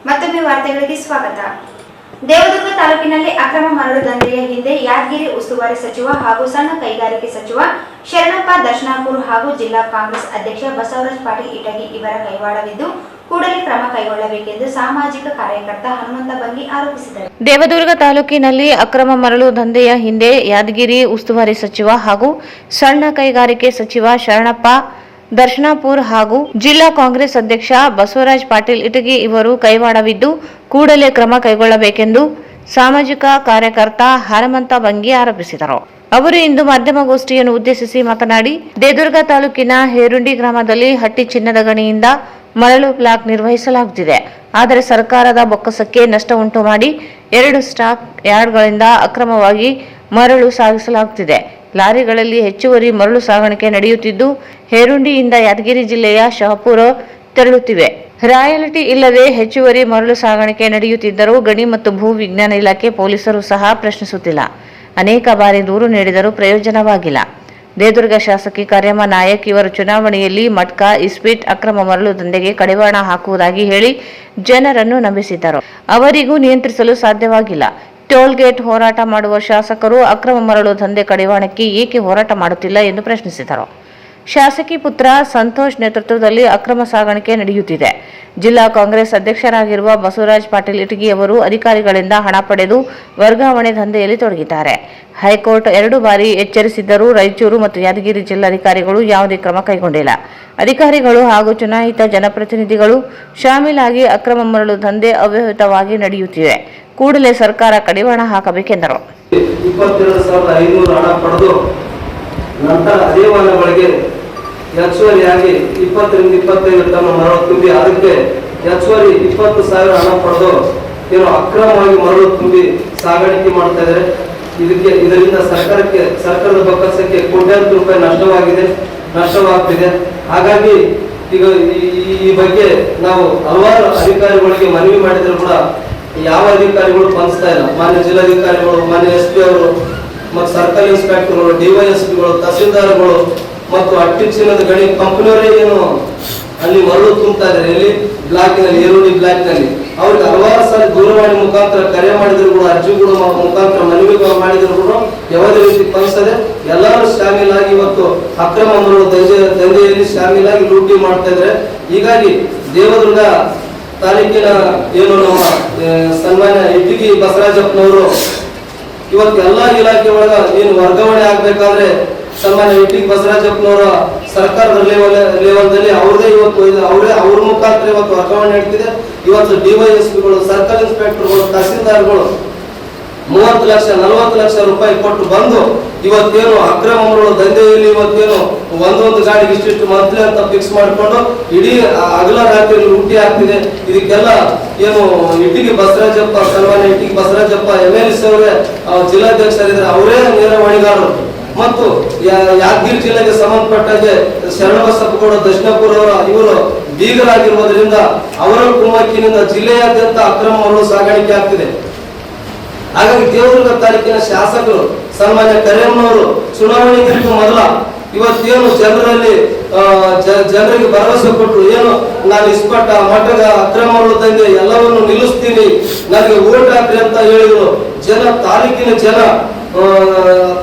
ಮತ್ತೊಮ್ಮೆ ವಾರ್ತೆಗಳಿಗೆ ಸ್ವಾಗತ. ದೇವದುರ್ಗ ತಾಲೂಕಿನಲ್ಲಿ ಅಕ್ರಮ ಮರಳು ದಂಧೆಯ ಹಿಂದೆ ಯಾದಗಿರಿ ಉಸ್ತುವಾರಿ ಸಚಿವ ಹಾಗೂ ಸಣ್ಣ ಕೈಗಾರಿಕೆ ಸಚಿವ ಶರಣಪ್ಪ ದರ್ಶನಾಪುರ್ ಹಾಗೂ ಜಿಲ್ಲಾ ಕಾಂಗ್ರೆಸ್ ಅಧ್ಯಕ್ಷ ಬಸವರಾಜ್ ಪಾಟೀಲ್ ಇಟಗಿ ಇವರ ಕೈವಾಡವಿದ್ದು ಕೂಡಲೇ ಕ್ರಮ ಕೈಗೊಳ್ಳಬೇಕೆಂದು ಸಾಮಾಜಿಕ ಕಾರ್ಯಕರ್ತ ಹನುಮಂತ ಬಂಗಿ ಆರೋಪಿಸಿದರು. ದೇವದುರ್ಗ ತಾಲೂಕಿನಲ್ಲಿ ಅಕ್ರಮ ಮರಳು ದಂಧೆಯ ಹಿಂದೆ ಯಾದಗಿರಿ ಉಸ್ತುವಾರಿ ಸಚಿವ ಹಾಗೂ ಸಣ್ಣ ಕೈಗಾರಿಕೆ ಸಚಿವ ಶರಣಪ್ಪ ದರ್ಶನಾಪುರ್ ಹಾಗೂ ಜಿಲ್ಲಾ ಕಾಂಗ್ರೆಸ್ ಅಧ್ಯಕ್ಷ ಬಸವರಾಜ್ ಪಾಟೀಲ್ ಇಟಗಿ ಇವರು ಕೈವಾಡವಿದ್ದು ಕೂಡಲೇ ಕ್ರಮ ಕೈಗೊಳ್ಳಬೇಕೆಂದು ಸಾಮಾಜಿಕ ಕಾರ್ಯಕರ್ತ ಹನುಮಂತ ಬಂಗಿ ಆರೋಪಿಸಿದರು. ಅವರು ಇಂದು ಮಾಧ್ಯಮಗೋಷ್ಠಿಯನ್ನು ಉದ್ದೇಶಿಸಿ ಮಾತನಾಡಿ, ದೇವದುರ್ಗ ತಾಲೂಕಿನ ಹೇರುಂಡಿ ಗ್ರಾಮದಲ್ಲಿ ಹಟ್ಟಿ ಚಿನ್ನದ ಗಣಿಯಿಂದ ಮರಳು ಬ್ಲಾಕ್ ನಿರ್ವಹಿಸಲಾಗುತ್ತಿದೆ. ಆದರೆ ಸರ್ಕಾರದ ಬೊಕ್ಕಸಕ್ಕೆ ನಷ್ಟ ಉಂಟು ಮಾಡಿ 2 ಸ್ಟಾಕ್ ಯಾರ್ಡ್ಗಳಿಂದ ಅಕ್ರಮವಾಗಿ ಮರಳು ಸಾಗಿಸಲಾಗುತ್ತಿದೆ. ಲಾರಿಗಳಲ್ಲಿ ಹೆಚ್ಚುವರಿ ಮರಳು ಸಾಗಾಣಿಕೆ ನಡೆಯುತ್ತಿದ್ದು ಹೇರುಂಡಿಯಿಂದ ಯಾದಗಿರಿ ಜಿಲ್ಲೆಯ ಶಹಾಪುರ ತೆರಳುತ್ತಿವೆ. ರಾಯಲ್ಟಿ ಇಲ್ಲದೆ ಹೆಚ್ಚುವರಿ ಮರಳು ಸಾಗಾಣಿಕೆ ನಡೆಯುತ್ತಿದ್ದರೂ ಗಣಿ ಮತ್ತು ಭೂ ವಿಜ್ಞಾನ ಇಲಾಖೆ ಪೊಲೀಸರು ಸಹ ಪ್ರಶ್ನಿಸುತ್ತಿಲ್ಲ. ಅನೇಕ ಬಾರಿ ದೂರು ನೀಡಿದರೂ ಪ್ರಯೋಜನವಾಗಿಲ್ಲ. ದೇದುರ್ಗ ಶಾಸಕಿ ಕರ್ಯಮ್ಮ ನಾಯಕ್ ಇವರು ಚುನಾವಣೆಯಲ್ಲಿ ಮಟ್ಕಾ, ಇಸ್ಪೀಟ್ ಅಕ್ರಮ ಮರಳು ದಂಧೆಗೆ ಕಡಿವಾಣ ಹಾಕುವುದಾಗಿ ಹೇಳಿ ಜನರನ್ನು ನಂಬಿಸಿದ್ದರು. ಅವರಿಗೂ ನಿಯಂತ್ರಿಸಲು ಸಾಧ್ಯವಾಗಿಲ್ಲ. ಟೋಲ್ ಗೇಟ್ ಹೋರಾಟ ಮಾಡುವ ಶಾಸಕರು ಅಕ್ರಮ ಮರಳು ದಂಧೆ ಕಡಿವಾಣಕ್ಕೆ ಏಕೆ ಹೋರಾಟ ಮಾಡುತ್ತಿಲ್ಲ ಎಂದು ಪ್ರಶ್ನಿಸಿದರು. ಶಾಸಕಿ ಪುತ್ರ ಸಂತೋಷ್ ನೇತೃತ್ವದಲ್ಲಿ ಅಕ್ರಮ ಸಾಗಾಣಿಕೆ ನಡೆಯುತ್ತಿದೆ. ಜಿಲ್ಲಾ ಕಾಂಗ್ರೆಸ್ ಅಧ್ಯಕ್ಷರಾಗಿರುವ ಬಸವರಾಜ್ ಪಾಟೀಲ್ ಇಟಗಿ ಅವರು ಅಧಿಕಾರಿಗಳಿಂದ ಹಣ ಪಡೆದು ವರ್ಗಾವಣೆ ದಂಧೆಯಲ್ಲಿ ತೊಡಗಿದ್ದಾರೆ. ಹೈಕೋರ್ಟ್ 2 ಬಾರಿ ಎಚ್ಚರಿಸಿದ್ದರೂ ರಾಯಚೂರು ಮತ್ತು ಯಾದಗಿರಿ ಜಿಲ್ಲಾಧಿಕಾರಿಗಳು ಯಾವುದೇ ಕ್ರಮ ಕೈಗೊಂಡಿಲ್ಲ. ಅಧಿಕಾರಿಗಳು ಹಾಗೂ ಚುನಾಯಿತ ಜನಪ್ರತಿನಿಧಿಗಳು ಶಾಮೀಲಾಗಿ ಅಕ್ರಮ ಮರಳು ದಂಧೆ ಅವ್ಯಾಹತವಾಗಿ ನಡೆಯುತ್ತಿವೆ. ಕೂಡಲೇ ಸರ್ಕಾರ ಕಡಿವಾಣ ಹಾಕಬೇಕೆಂದರು. 22,500 ಹಣ ಪಡೆದು ನಂತರ ಅದೇ ವಾಹನಗಳಿಗೆ ಹೆಚ್ಚುವರಿಯಾಗಿ 20-25 ಟನ್ ಮರಳು ತುಂಬಿ ಅದಕ್ಕೆ ಹೆಚ್ಚುವರಿ 20,000 ಹಣ ಪಡೆದು ಅಕ್ರಮವಾಗಿ ಮರಳು ತುಂಬಿ ಸಾಗಾಣಿಕೆ ಮಾಡ್ತಾ ಇದ್ದಾರೆ. ಇದರಿಂದ ಸರ್ಕಾರದ ಬೊಕ್ಕಸಕ್ಕೆ ಕೋಟ್ಯಾಂತರ ರೂಪಾಯಿ ನಷ್ಟವಾಗ್ತಿದೆ. ಹಾಗಾಗಿ ಈಗ ಈ ಬಗ್ಗೆ ನಾವು ಹಲವಾರು ಅಧಿಕಾರಿಗಳಿಗೆ ಮನವಿ ಮಾಡಿದ್ರು ಕೂಡ ಯಾವ ಅಧಿಕಾರಿಗಳು ಸ್ಪಂದಿಸ್ತಾ ಇಲ್ಲ. ಮಾನ್ಯ ಜಿಲ್ಲಾಧಿಕಾರಿಗಳು, ಮಾನ್ಯ SP ಅವರು ಮತ್ತು ಸರ್ಕಲ್ ಇನ್ಸ್ಪೆಕ್ಟರ್ಗಳು, DYSPಗಳು, ತಹಸೀಲ್ದಾರ್ಗಳು ಮತ್ತು ಅಟ್ಟಿಚಿನ್ನದ ಗಣಿ ಕಂಪನಿಯವರೇ ಏನು ಅಲ್ಲಿ ಮರಳು ತುಂಬುತ್ತಾ ಇದ್ದಾರೆ. ಎಲ್ಲಿ ಬ್ಲಾಕ್ನಲ್ಲಿ, ಈರುಳ್ಳಿ ಬ್ಲಾಕ್ನಲ್ಲಿ ಅವ್ರಿಗೆ ಹಲವಾರು ಸಲ ದೂರವಾಣಿ ಮುಖಾಂತರ ಕರೆ ಮಾಡಿದ್ರು ಕೂಡ, ಅರ್ಜಿಗಳು ಮುಖಾಂತರ ಮನವಿಗಳು ಮಾಡಿದ್ರು ಕೂಡ ಯಾವುದೇ ರೀತಿ ಸ್ಪಂದಿಸದೆ ಎಲ್ಲರೂ ಶಾಮೀಲಾಗಿ ಇವತ್ತು ಅಕ್ರಮ ಮರಳು ದಂಧೆಯಲ್ಲಿ ಶಾಮೀಲಾಗಿ ಲೂಟಿ ಮಾಡ್ತಾ ಇದ್ದಾರೆ. ಹೀಗಾಗಿ ದೇವದುರ್ಗ ತಾಲೂಕಿನ ಏನು ನಮ್ಮ ಸನ್ಮಾನ್ಯ ಇಟಗಿ ಬಸವರಾಜಪ್ಪನವರು ಇವತ್ತು ಎಲ್ಲಾ ಇಲಾಖೆ ಒಳಗ ಏನು ವರ್ಗಾವಣೆ ಆಗ್ಬೇಕಾದ್ರೆ ಸನ್ಮಾನ್ಯ ಇಟಗಿ ಬಸವರಾಜಪ್ಪನವರ ಸರ್ಕಾರದ ಲೆವೆಲ್ದಲ್ಲಿ ಅವ್ರದೇ ಇವತ್ತು ಅವ್ರ ಮುಖಾಂತರ ಇವತ್ತು ವರ್ಗಾವಣೆ ನಡೀತಿದೆ. ಇವತ್ತು DYSPಗಳು, ಸರ್ಕಲ್ ಇನ್ಸ್ಪೆಕ್ಟರ್ಗಳು, ತಹಸೀಲ್ದಾರ್ಗಳು 30 ಲಕ್ಷ 40 ಲಕ್ಷ ರೂಪಾಯಿ ಕೊಟ್ಟು ಬಂದು ಇವತ್ತೇನು ಅಕ್ರಮ ಮರಳು ದಂಧೆಯಲ್ಲಿ ಇವತ್ತೇನು ಒಂದೊಂದು ಗಾಡಿಗೆ ಇಷ್ಟಿಷ್ಟು ಮಂತ್ಲಿ ಅಂತ ಫಿಕ್ಸ್ ಮಾಡಿಕೊಂಡು ಇಡೀ ಹಗಲ ರಾತ್ರಿ ಲೂಟಿ ಆಗ್ತಿದೆ. ಇದಕ್ಕೆಲ್ಲ ಏನು ಇಟಗಿ ಬಸವರಾಜಪ್ಪ, ಸನ್ಮಾನ್ಯ ಇಟಗಿ ಬಸವರಾಜಪ್ಪ MLC ಅವರೇ ಜಿಲ್ಲಾಧ್ಯಕ್ಷರಿದ್ದಾರೆ, ಅವರೇ ನೇರ ಹೊಣೆಗಾರರು. ಮತ್ತು ಯಾದಗಿರಿ ಜಿಲ್ಲೆಗೆ ಸಂಬಂಧಪಟ್ಟಾಗೆ ಶರಣಬಸಪ್ಪಗೌಡ ದಕ್ಷಿಣಪುರ ಇವರು ಬೀಗರಾಗಿರುವುದರಿಂದ ಅವರ ಕುಮ್ಮಕ್ಕಿನಿಂದ ಜಿಲ್ಲೆಯಾದ್ಯಂತ ಅಕ್ರಮ ಮರಳು ಸಾಗಾಣಿಕೆ ಆಗ್ತಿದೆ. ಹಾಗಾಗಿ ದೇವದುರ್ಗ ತಾಲೂಕಿನ ಶಾಸಕರು ಸನ್ಮಾನ್ಯ ಕರ್ಯಮ್ಮನವರು ಚುನಾವಣೆಗಿಂತ ಮೊದಲ ಇವತ್ತೇನು ಜನರಿಗೆ ಭರವಸೆ ಕೊಟ್ಟರು, ಏನು ನಾನು ಇಸ್ಪಟ್ಟ ಮಠದ ಅಕ್ರಮ ಮರಳು ದಂಧೆ ಎಲ್ಲವನ್ನು ನಿಲ್ಲಿಸ್ತೀನಿ, ನನಗೆ ಓಟ್ ಹಾಕ್ರಿ ಅಂತ ಹೇಳಿದ್ರು.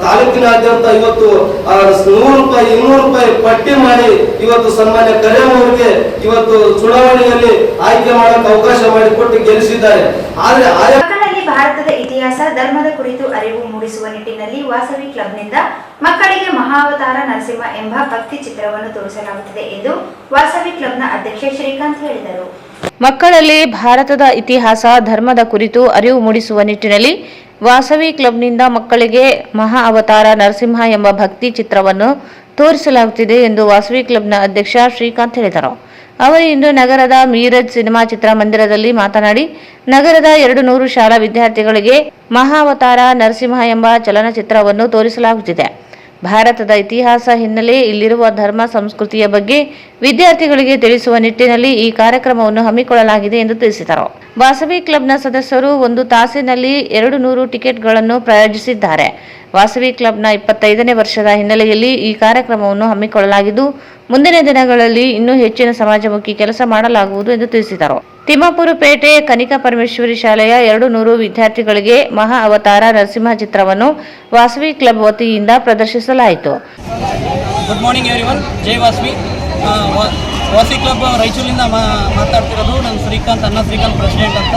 ತಾಲೂಕಿನಾದ್ಯಂತ ಇವತ್ತು 100 ರೂಪಾಯಿ 200 ರೂಪಾಯಿ ಪಟ್ಟಿ ಮಾಡಿ ಇವತ್ತು ಸನ್ಮಾನ್ಯ ಕರ್ಯಮ್ಮ ಅವರಿಗೆ ಇವತ್ತು ಚುನಾವಣೆಯಲ್ಲಿ ಆಯ್ಕೆ ಮಾಡಕ್ಕೆ ಅವಕಾಶ ಮಾಡಿಕೊಟ್ಟು ಗೆಲ್ಲಿಸಿದ್ದಾರೆ. ಆದ್ರೆ ಮಕ್ಕಳಲ್ಲಿ ಭಾರತದ ಇತಿಹಾಸ, ಧರ್ಮದ ಕುರಿತು ಅರಿವು ಮೂಡಿಸುವ ನಿಟ್ಟಿನಲ್ಲಿ ವಾಸವಿ ಕ್ಲಬ್ನಿಂದ ಮಕ್ಕಳಿಗೆ ಮಹಾವತಾರ ನರಸಿಂಹ ಎಂಬ ಭಕ್ತಿ ಚಿತ್ರವನ್ನು ತೋರಿಸಲಾಗುತ್ತಿದೆ ಎಂದು ವಾಸವಿ ಕ್ಲಬ್ನ ಅಧ್ಯಕ್ಷ ಶ್ರೀಕಾಂತ್ ಹೇಳಿದರು. ಮಕ್ಕಳಲ್ಲಿ ಭಾರತದ ಇತಿಹಾಸ, ಧರ್ಮದ ಕುರಿತು ಅರಿವು ಮೂಡಿಸುವ ನಿಟ್ಟಿನಲ್ಲಿ ವಾಸವಿ ಕ್ಲಬ್ನಿಂದ ಮಕ್ಕಳಿಗೆ ಮಹಾ ಅವತಾರ ನರಸಿಂಹ ಎಂಬ ಭಕ್ತಿ ಚಿತ್ರವನ್ನು ತೋರಿಸಲಾಗುತ್ತಿದೆ ಎಂದು ವಾಸವಿ ಕ್ಲಬ್ನ ಅಧ್ಯಕ್ಷ ಶ್ರೀಕಾಂತ್ ಹೇಳಿದರು. ಅವರು ಇಂದು ನಗರದ ಮೀರಜ್ ಸಿನಿಮಾ ಚಿತ್ರಮಂದಿರದಲ್ಲಿ ಮಾತನಾಡಿ, ನಗರದ 200 ಶಾಲಾ ವಿದ್ಯಾರ್ಥಿಗಳಿಗೆ ಮಹಾವತಾರ ನರಸಿಂಹ ಎಂಬ ಚಲನಚಿತ್ರವನ್ನು ತೋರಿಸಲಾಗುತ್ತಿದೆ. ಭಾರತದ ಇತಿಹಾಸ ಹಿನ್ನೆಲೆ, ಇಲ್ಲಿರುವ ಧರ್ಮ ಸಂಸ್ಕೃತಿಯ ಬಗ್ಗೆ ವಿದ್ಯಾರ್ಥಿಗಳಿಗೆ ತಿಳಿಸುವ ನಿಟ್ಟಿನಲ್ಲಿ ಈ ಕಾರ್ಯಕ್ರಮವನ್ನು ಹಮ್ಮಿಕೊಳ್ಳಲಾಗಿದೆ ಎಂದು ತಿಳಿಸಿದರು. ವಾಸವಿ ಕ್ಲಬ್ನ ಸದಸ್ಯರು 1 ತಾಸಿನಲ್ಲಿ 200 ಟಿಕೆಟ್ಗಳನ್ನು ಪ್ರಾಯೋಜಿಸಿದ್ದಾರೆ. ವಾಸವಿ ಕ್ಲಬ್ನ 25ನೇ ವರ್ಷದ ಹಿನ್ನೆಲೆಯಲ್ಲಿ ಈ ಕಾರ್ಯಕ್ರಮವನ್ನು ಹಮ್ಮಿಕೊಳ್ಳಲಾಗಿದ್ದು, ಮುಂದಿನ ದಿನಗಳಲ್ಲಿ ಇನ್ನೂ ಹೆಚ್ಚಿನ ಸಮಾಜಮುಖಿ ಕೆಲಸ ಮಾಡಲಾಗುವುದು ಎಂದು ತಿಳಿಸಿದರು. ತಿಮ್ಮಾಪುರ ಪೇಟೆ ಕನಿಕಾ ಪರಮೇಶ್ವರಿ ಶಾಲೆಯ 200 ವಿದ್ಯಾರ್ಥಿಗಳಿಗೆ ಮಹಾ ಅವತಾರ ನರಸಿಂಹ ಚಿತ್ರವನ್ನು ವಾಸವಿ ಕ್ಲಬ್ ವತಿಯಿಂದ ಪ್ರದರ್ಶಿಸಲಾಯಿತು. ಗುಡ್ ಮಾರ್ನಿಂಗ್ ಎವ್ರಿವನ್, ಜೈ ವಾಸವಿ. ವಾಸವಿ ಕ್ಲಬ್ ರಾಯಚೂರಿನಿಂದ ಮಾತಾಡ್ತಿರೋದು. ನಾನು ಶ್ರೀಕಾಂತ್ ಪ್ರೆಸಿಡೆಂಟ್ ಅಂತ.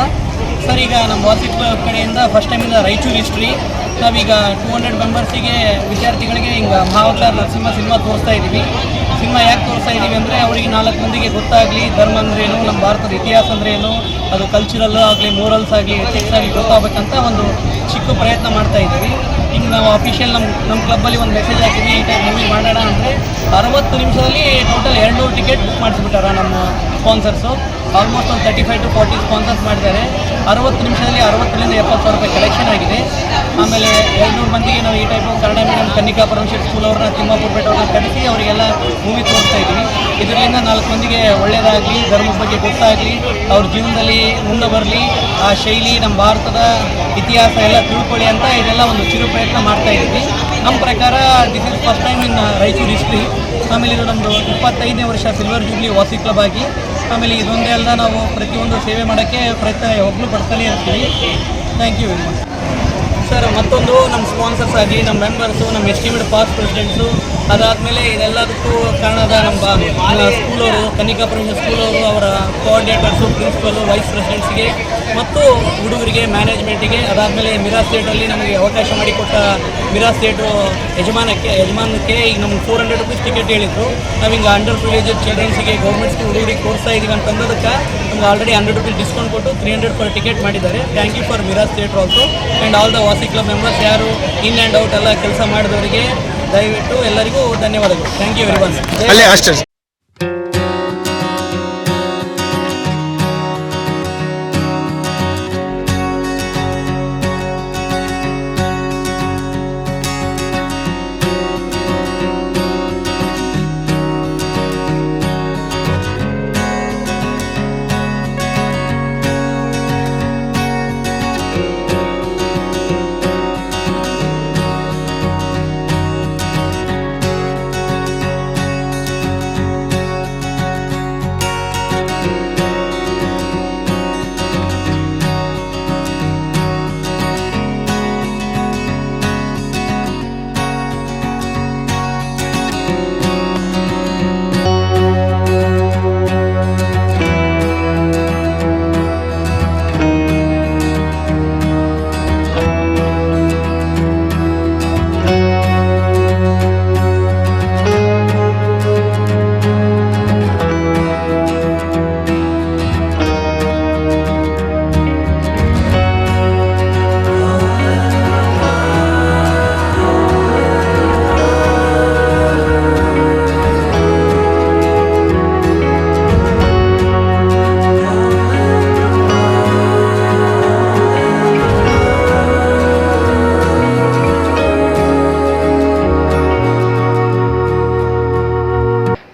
ಸರ್, ಈಗ ನಮ್ಮ ವಾಸವಿ ಕ್ಲಬ್ ಕಡೆಯಿಂದ ಫಸ್ಟ್ ಟೈಮಿಂದ ರಾಯಚೂರು ಹಿಸ್ಟ್ರಿ ನಾವೀಗ 200 ಮೆಂಬರ್ಸಿಗೆ ವಿದ್ಯಾರ್ಥಿಗಳಿಗೆ ಹಿಂಗೆ ಮಹಾವತಾರ ನರಸಿಂಹ ಸಿನಿಮಾ ತೋರಿಸ್ತಾ ಇದ್ದೀವಿ. ಸಿನಿಮಾ ಯಾಕೆ ತೋರಿಸ್ತಾ ಇದ್ದೀವಿ ಅಂದರೆ ಅವರಿಗೆ 4 ಮಂದಿಗೆ ಗೊತ್ತಾಗಲಿ ಧರ್ಮ ಅಂದ್ರೇನು, ನಮ್ಮ ಭಾರತದ ಇತಿಹಾಸ ಅಂದ್ರೇನು, ಅದು ಕಲ್ಚರಲ್ ಆಗಲಿ, ಮೋರಲ್ಸ್ ಆಗಲಿ, ಎಥಿಕ್ಸ್ ಆಗಲಿ ಗೊತ್ತಾಗಬೇಕಂತ ಒಂದು ಚಿಕ್ಕ ಪ್ರಯತ್ನ ಮಾಡ್ತಾ ಇದ್ದೀವಿ. ಹಿಂಗೆ ನಾವು ಅಫಿಷಿಯಲ್ ನಮ್ಮ ಕ್ಲಬ್ಬಲ್ಲಿ ಒಂದು ಮೆಸೇಜ್ ಹಾಕಿದ್ವಿ, ಈ ಟೈಪ್ ಮೂವಿ ಮಾಡೋಣ ಅಂದರೆ 60 ನಿಮಿಷದಲ್ಲಿ ಟೋಟಲ್ 200 ಟಿಕೆಟ್ ಬುಕ್ ಮಾಡಿಸ್ಬಿಟ್ಟಾರ ನಮ್ಮ ಸ್ಪಾನ್ಸರ್ಸು. ಆಲ್ಮೋಸ್ಟ್ ಒಂದು 35 to 40 ಸ್ಪಾನ್ಸರ್ಸ್ ಮಾಡಿದ್ದಾರೆ. 60 ನಿಮಿಷದಲ್ಲಿ 60ರಿಂದ 70 ಸಾವಿರ ರೂಪಾಯಿ ಕಲೆಕ್ಷನ್ ಆಗಿದೆ. ಆಮೇಲೆ 200 ಮಂದಿಗೆ ನಾವು ಈ type Kannada medium Kannika Parameshwari school ಅವ್ರನ್ನ ತಿಮ್ಮಾಪುರ ಪೇಟೆ ಅವ್ರನ್ನ ಕರೆಸಿ ಅವರಿಗೆಲ್ಲ ಮೂವಿ ತೋರಿಸ್ತಾ ಇದ್ದೀವಿ. ಇದರಿಂದ 4 ಮಂದಿಗೆ ಒಳ್ಳೆಯದಾಗಲಿ, ಧರ್ಮದ ಬಗ್ಗೆ ಗೊತ್ತಾಗಲಿ, ಅವ್ರ ಜೀವನದಲ್ಲಿ ಮುಂದೆ ಬರಲಿ, ಆ ಶೈಲಿ ನಮ್ಮ ಭಾರತದ ಇತಿಹಾಸ ಎಲ್ಲ ತಿಳ್ಕೊಳ್ಳಿ ಅಂತ ಇದೆಲ್ಲ ಒಂದು ಚಿರು ಪ್ರಯತ್ನ ಮಾಡ್ತಾ ಇದ್ದೀವಿ. ನಮ್ಮ ಪ್ರಕಾರ this is first time in Raichur history. ಆಮೇಲೆ ಇದು ನಮ್ಮದು 25ನೇ ವರ್ಷ ಸಿಲ್ವರ್ ಜೂಬ್ಲಿ ವಾಸಿ ಕ್ಲಬ್ ಆಗಿ. ಆಮೇಲೆ ಇದೊಂದೇ ಅಲ್ಲ, ನಾವು ಪ್ರತಿಯೊಂದು ಸೇವೆ ಮಾಡೋಕ್ಕೆ ಪ್ರಯತ್ನ ಯಾವಾಗಲೂ ಪಡ್ತಾನೆ ಇರ್ತೀವಿ. Thank you very much sir. ಮತ್ತೊಂದು ನಮ್ಮ ಸ್ಪಾನ್ಸರ್ಸ್ ಆಗಲಿ, ನಮ್ಮ ಮೆಂಬರ್ಸು, ನಮ್ಮ ಎಸ್ಟಿಮೇಟ್ ಪಾಸ್ಟ್ ಪ್ರೆಸಿಡೆಂಟ್ಸು, ಅದಾದಮೇಲೆ ಇದೆಲ್ಲದಕ್ಕೂ ಕಾರಣದ ನಮ್ಮ ಸ್ಕೂಲವರು, ಕನ್ನಿಕಾ ಪರಮೇಶ್ವರಿ ಸ್ಕೂಲವರು, ಅವರ ಕೋಆರ್ಡಿನೇಟರ್ಸು, ಪ್ರಿನ್ಸಿಪಲು, ವೈಸ್ ಪ್ರೆಸಿಡೆಂಟ್ಸ್ಗೆ ಮತ್ತು ಹುಡುಗರಿಗೆ, ಮ್ಯಾನೇಜ್ಮೆಂಟಿಗೆ, ಅದಾದಮೇಲೆ ಮಿರಾ ಸ್ಟೇಟಲ್ಲಿ ನಮಗೆ ಅವಕಾಶ ಮಾಡಿಕೊಟ್ಟ ಮಿರಾ ಸ್ಟೇಟು ಯಜಮಾನಕ್ಕೆ ಈಗ ನಮ್ಗೆ 400 ರೂಪೀಸ್ ಟಿಕೆಟ್ ಹೇಳಿದ್ರು. ನಾವು ಹಿಂಗೆ ಅಂಡರ್ ಪ್ರಿವಿಲೇಜೆಡ್ ಚಿಲ್ಡ್ರನ್ಸಿಗೆ, ಗೌರ್ಮೆಂಟ್ ಸ್ಕೂಲ್ ಹುಡುಗರಿಗೆ ತೋರಿಸ್ತಾ ಇದ್ದೀವಿ ಅಂತಂದೋದಕ್ಕೆ ನಮ್ಗೆ ಆಲ್ರೆಡಿ 100 ರೂಪೀಸ್ ಡಿಸ್ಕೌಂಟ್ ಕೊಟ್ಟು 300 ಪರ್ ಟಿಕೆಟ್ ಮಾಡಿದ್ದಾರೆ. Thank you for Mira state also and all the Vasavi club members, ಯಾರು ಇನ್ ಆ್ಯಂಡ್ ಔಟ್ ಎಲ್ಲ ಕೆಲಸ ಮಾಡಿದವರಿಗೆ ದಯವಿಟ್ಟು ಎಲ್ಲರಿಗೂ ಧನ್ಯವಾದಗಳು. Thank you very much.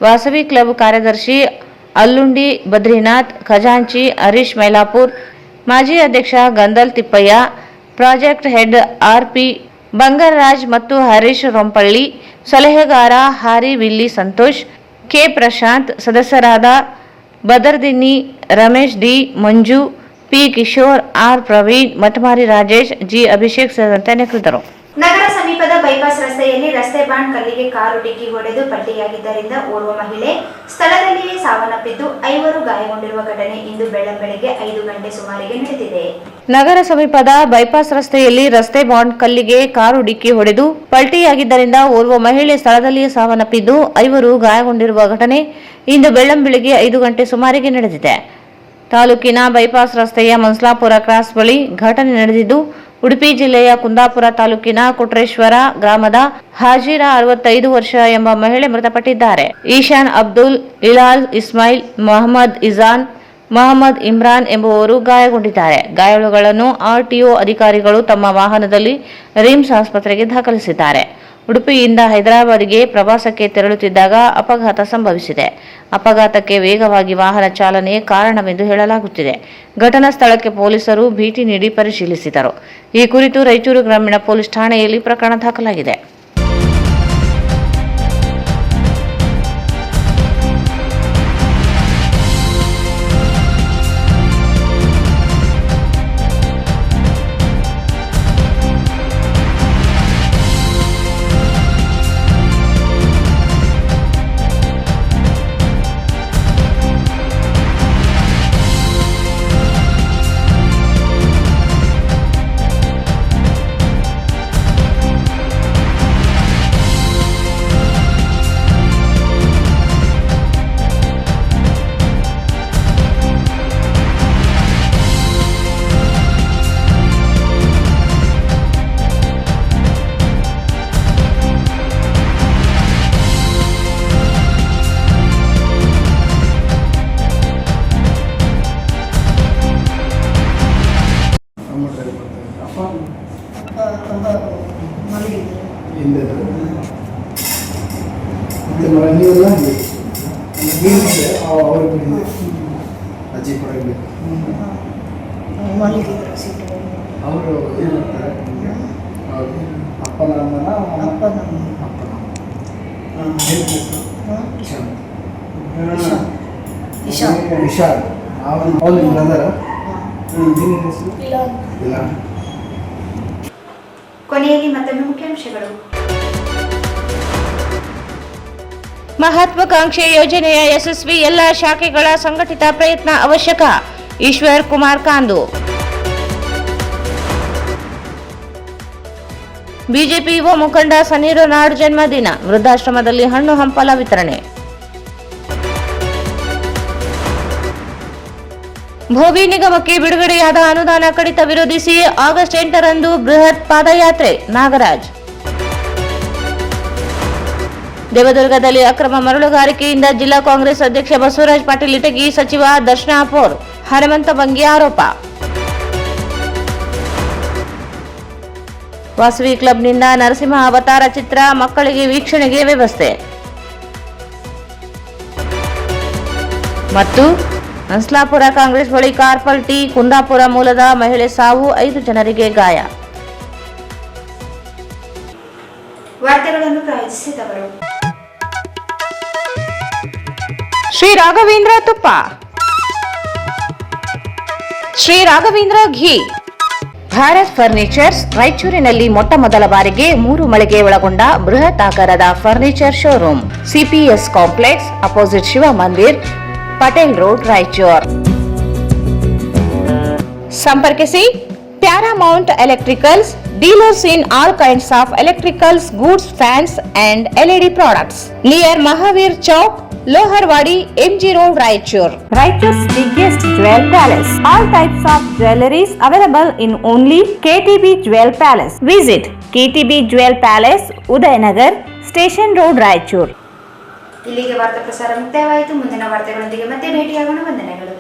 Vasavi club ಕಾರ್ಯದರ್ಶಿ ಅಲ್ಲುಂಡಿ ಬದ್ರಿನಾಥ್, ಖಜಾಂಚಿ ಹರೀಶ್ ಮೈಲಾಪುರ್, ಮಾಜಿ ಅಧ್ಯಕ್ಷ Gandal Tippayya, project head R P. Bangararaj ಮತ್ತು ಹರೀಶ್ ರೊಂಪಳ್ಳಿ, ಸಲಹೆಗಾರ ಹಾರಿ ವಿಲ್ಲಿ ಸಂತೋಷ್, ಕೆ. ಪ್ರಶಾಂತ್, ಸದಸ್ಯರಾದ Badardinni, Ramesh D, Manju, P. Kishore, R. Praveen, Mathamari Rajesh, G. Abhishek ಸೇರಿದಂತೆ ಅನೇಕರಿದ್ದರು. ನಗರ ಸಮೀಪದ ಬೈಪಾಸ್ ರಸ್ತೆಯಲ್ಲಿ ರಸ್ತೆ ಬಾಂಡ್ ಕಲ್ಲಿಗೆ ಕಾರು ಡಿಕ್ಕಿ ಹೊಡೆದು ಪಲ್ಟಿಯಾಗಿದ್ದರಿಂದ ಓರ್ವ ಮಹಿಳೆ ಸ್ಥಳದಲ್ಲಿಯೇ ಸಾವನ್ನಪ್ಪಿದ್ದು 5 ಗಾಯಗೊಂಡಿರುವ ಘಟನೆ ಇಂದು ಬೆಳಗ್ಗೆ 5 ಗಂಟೆ ಸುಮಾರಿಗೆ ನಡೆದಿದೆ. ನಗರ ಸಮೀಪದ ಬೈಪಾಸ್ ರಸ್ತೆಯಲ್ಲಿ ರಸ್ತೆ ಬಾಂಡ್ ಕಲ್ಲಿಗೆ ಕಾರು ಡಿಕ್ಕಿ ಹೊಡೆದು ಪಲ್ಟಿಯಾಗಿದ್ದರಿಂದ ಓರ್ವ ಮಹಿಳೆ ಸ್ಥಳದಲ್ಲಿಯೇ ಸಾವನ್ನಪ್ಪಿದ್ದು 5 ಗಾಯಗೊಂಡಿರುವ ಘಟನೆ ಇಂದು ಬೆಳಗ್ಗೆ 5 ಗಂಟೆ ಸುಮಾರಿಗೆ ನಡೆದಿದೆ. ತಾಲೂಕಿನ ಬೈಪಾಸ್ ರಸ್ತೆಯ ಮನ್ಸ್ಲಾಪುರ ಕ್ರಾಸ್ ಬಳಿ ಘಟನೆ ನಡೆದಿದ್ದು, ಉಡುಪಿ ಜಿಲ್ಲೆಯ ಕುಂದಾಪುರ ತಾಲೂಕಿನ ಕೊಟ್ರೇಶ್ವರ ಗ್ರಾಮದ ಹಾಜಿರಾ 65 ವರ್ಷ ಎಂಬ ಮಹಿಳೆ ಮೃತಪಟ್ಟಿದ್ದಾರೆ. ಈಶಾನ್ ಅಬ್ದುಲ್, ಇಲಾಲ್ ಇಸ್ಮಾಯಿಲ್, ಮೊಹಮ್ಮದ್ ಇಜಾನ್, ಮೊಹಮ್ಮದ್ ಇಮ್ರಾನ್ ಎಂಬುವವರು ಗಾಯಗೊಂಡಿದ್ದಾರೆ. ಗಾಯಾಳುಗಳನ್ನು ಆರ್ಟಿಒ ಅಧಿಕಾರಿಗಳು ತಮ್ಮ ವಾಹನದಲ್ಲಿ ರಿಮ್ಸ್ ಆಸ್ಪತ್ರೆಗೆ ದಾಖಲಿಸಿದ್ದಾರೆ. ಉಡುಪಿಯಿಂದ ಹೈದರಾಬಾದ್ಗೆ ಪ್ರವಾಸಕ್ಕೆ ತೆರಳುತ್ತಿದ್ದಾಗ ಅಪಘಾತ ಸಂಭವಿಸಿದೆ. ಅಪಘಾತಕ್ಕೆ ವೇಗವಾಗಿ ವಾಹನ ಚಾಲನೆ ಕಾರಣವೆಂದು ಹೇಳಲಾಗುತ್ತಿದೆ. ಘಟನಾ ಸ್ಥಳಕ್ಕೆ ಪೊಲೀಸರು ಭೇಟಿ ನೀಡಿ ಪರಿಶೀಲಿಸಿದರು. ಈ ಕುರಿತು ರಾಯಚೂರು ಗ್ರಾಮೀಣ ಪೊಲೀಸ್ ಠಾಣೆಯಲ್ಲಿ ಪ್ರಕರಣ ದಾಖಲಾಗಿದೆ. ನೀವೆಲ್ಲ ನೀರಿದೆ ಅವ್ರಿಗೆ ಅಜ್ಜಿ ಕೊಡಬೇಕು ಅವರು ಏನಿರ್ತಾರೆ ನಿಮಗೆ ಅಪ್ಪನ ಅಮ್ಮನ ಅಪ್ಪನ ವಿಶಾಲ್ ಅವನು ಬ್ರದರ್ ನಿನ್ನ ಹೆಸರು ಇಲ್ಲ. ಕೊನೆಯಲ್ಲಿ ಮತ್ತೊಮ್ಮೆ ಮುಖ್ಯಾಂಶಗಳು. ಮಹತ್ವಾಕಾಂಕ್ಷೆ ಯೋಜನೆಯ ಯಶಸ್ವಿ ಎಲ್ಲ ಶಾಖೆಗಳ ಸಂಘಟಿತ ಪ್ರಯತ್ನ ಅವಶ್ಯಕ. ಈಶ್ವರ್ ಕುಮಾರ್ ಕಾಂದು. ಬಿಜೆಪಿ ಯುವ ಮುಖಂಡ ಸನೀರ ನಾಡ್ ಜನ್ಮದಿನ, ವೃದ್ಧಾಶ್ರಮದಲ್ಲಿ ಹಣ್ಣು ಹಂಪಲ ವಿತರಣೆ. ಭೋವಿ ನಿಗಮಕ್ಕೆ ಬಿಡುಗಡೆಯಾದ ಅನುದಾನ ಕಡಿತ ವಿರೋಧಿಸಿ ಆಗಸ್ಟ್ 8ರಂದು ಬೃಹತ್ ಪಾದಯಾತ್ರೆ, ನಾಗರಾಜ್. ದೇವದುರ್ಗದಲ್ಲಿ ಅಕ್ರಮ ಮರಳುಗಾರಿಕೆಯಿಂದ ಜಿಲ್ಲಾ ಕಾಂಗ್ರೆಸ್ ಅಧ್ಯಕ್ಷ ಬಸವರಾಜ ಪಾಟೀಲ್ ಇಟಗಿ, ಸಚಿವ ದರ್ಶನ ಅಪೋರ್, ಹನುಮಂತ ಬಂಗಿ ಆರೋಪ. ವಾಸವಿ ಕ್ಲಬ್ನಿಂದ ನರಸಿಂಹ ಅವತಾರ ಚಿತ್ರ ಮಕ್ಕಳಿಗೆ ವೀಕ್ಷಣೆಗೆ ವ್ಯವಸ್ಥೆ. ಮತ್ತು ಹಂಸ್ಲಾಪುರ ಕಾಂಗ್ರೆಸ್ ಬಳಿ ಕಾರ್ ಪಲ್ಟಿ, ಕುಂದಾಪುರ ಮೂಲದ ಮಹಿಳೆ ಸಾವು, 5 ಜನರಿಗೆ ಗಾಯ. ವಾರ್ತೆಗಳನ್ನು ಪ್ರಾಯೋಜಿಸಿದವರು ಶ್ರೀ ರಾಘವೇಂದ್ರ ತುಪ್ಪ, ಶ್ರೀ ರಾಘವೇಂದ್ರ ಘೀ. ಭಾರತ್ ಫರ್ನಿಚರ್ಸ್ ರಾಯಚೂರಿನಲ್ಲಿ ಮೊಟ್ಟ ಮೊದಲ ಬಾರಿಗೆ 3 ಮಳಿಗೆ ಒಳಗೊಂಡ ಬೃಹತ್ ಆಕಾರದ furniture showroom, CPS complex, opposite Shiva Mandir, Patel road, Raichur. ಸಂಪರ್ಕಿಸಿ Paramount electricals, dealers in all kinds of electricals goods, fans and LED products, near Mahavir Chowk, Loharwadi, MG Road, Raichur. Raichur's biggest jewel palace. All types of jewelries available in only KTB Jewel Palace. Visit KTB Jewel Palace, Udayanagar, Station Road, Raichur. ಇಲ್ಲಿಗೆ ವಾರ್ತಾ ಪ್ರಸಾರ ಮುಕ್ತಾಯವಾಯಿತು. ಮುಂದಿನ ವಾರ್ತೆಗಳೊಂದಿಗೆ ಮತ್ತೆ ಭೇಟಿಯಾಗೋಣ. ವಂದನೆಗಳು.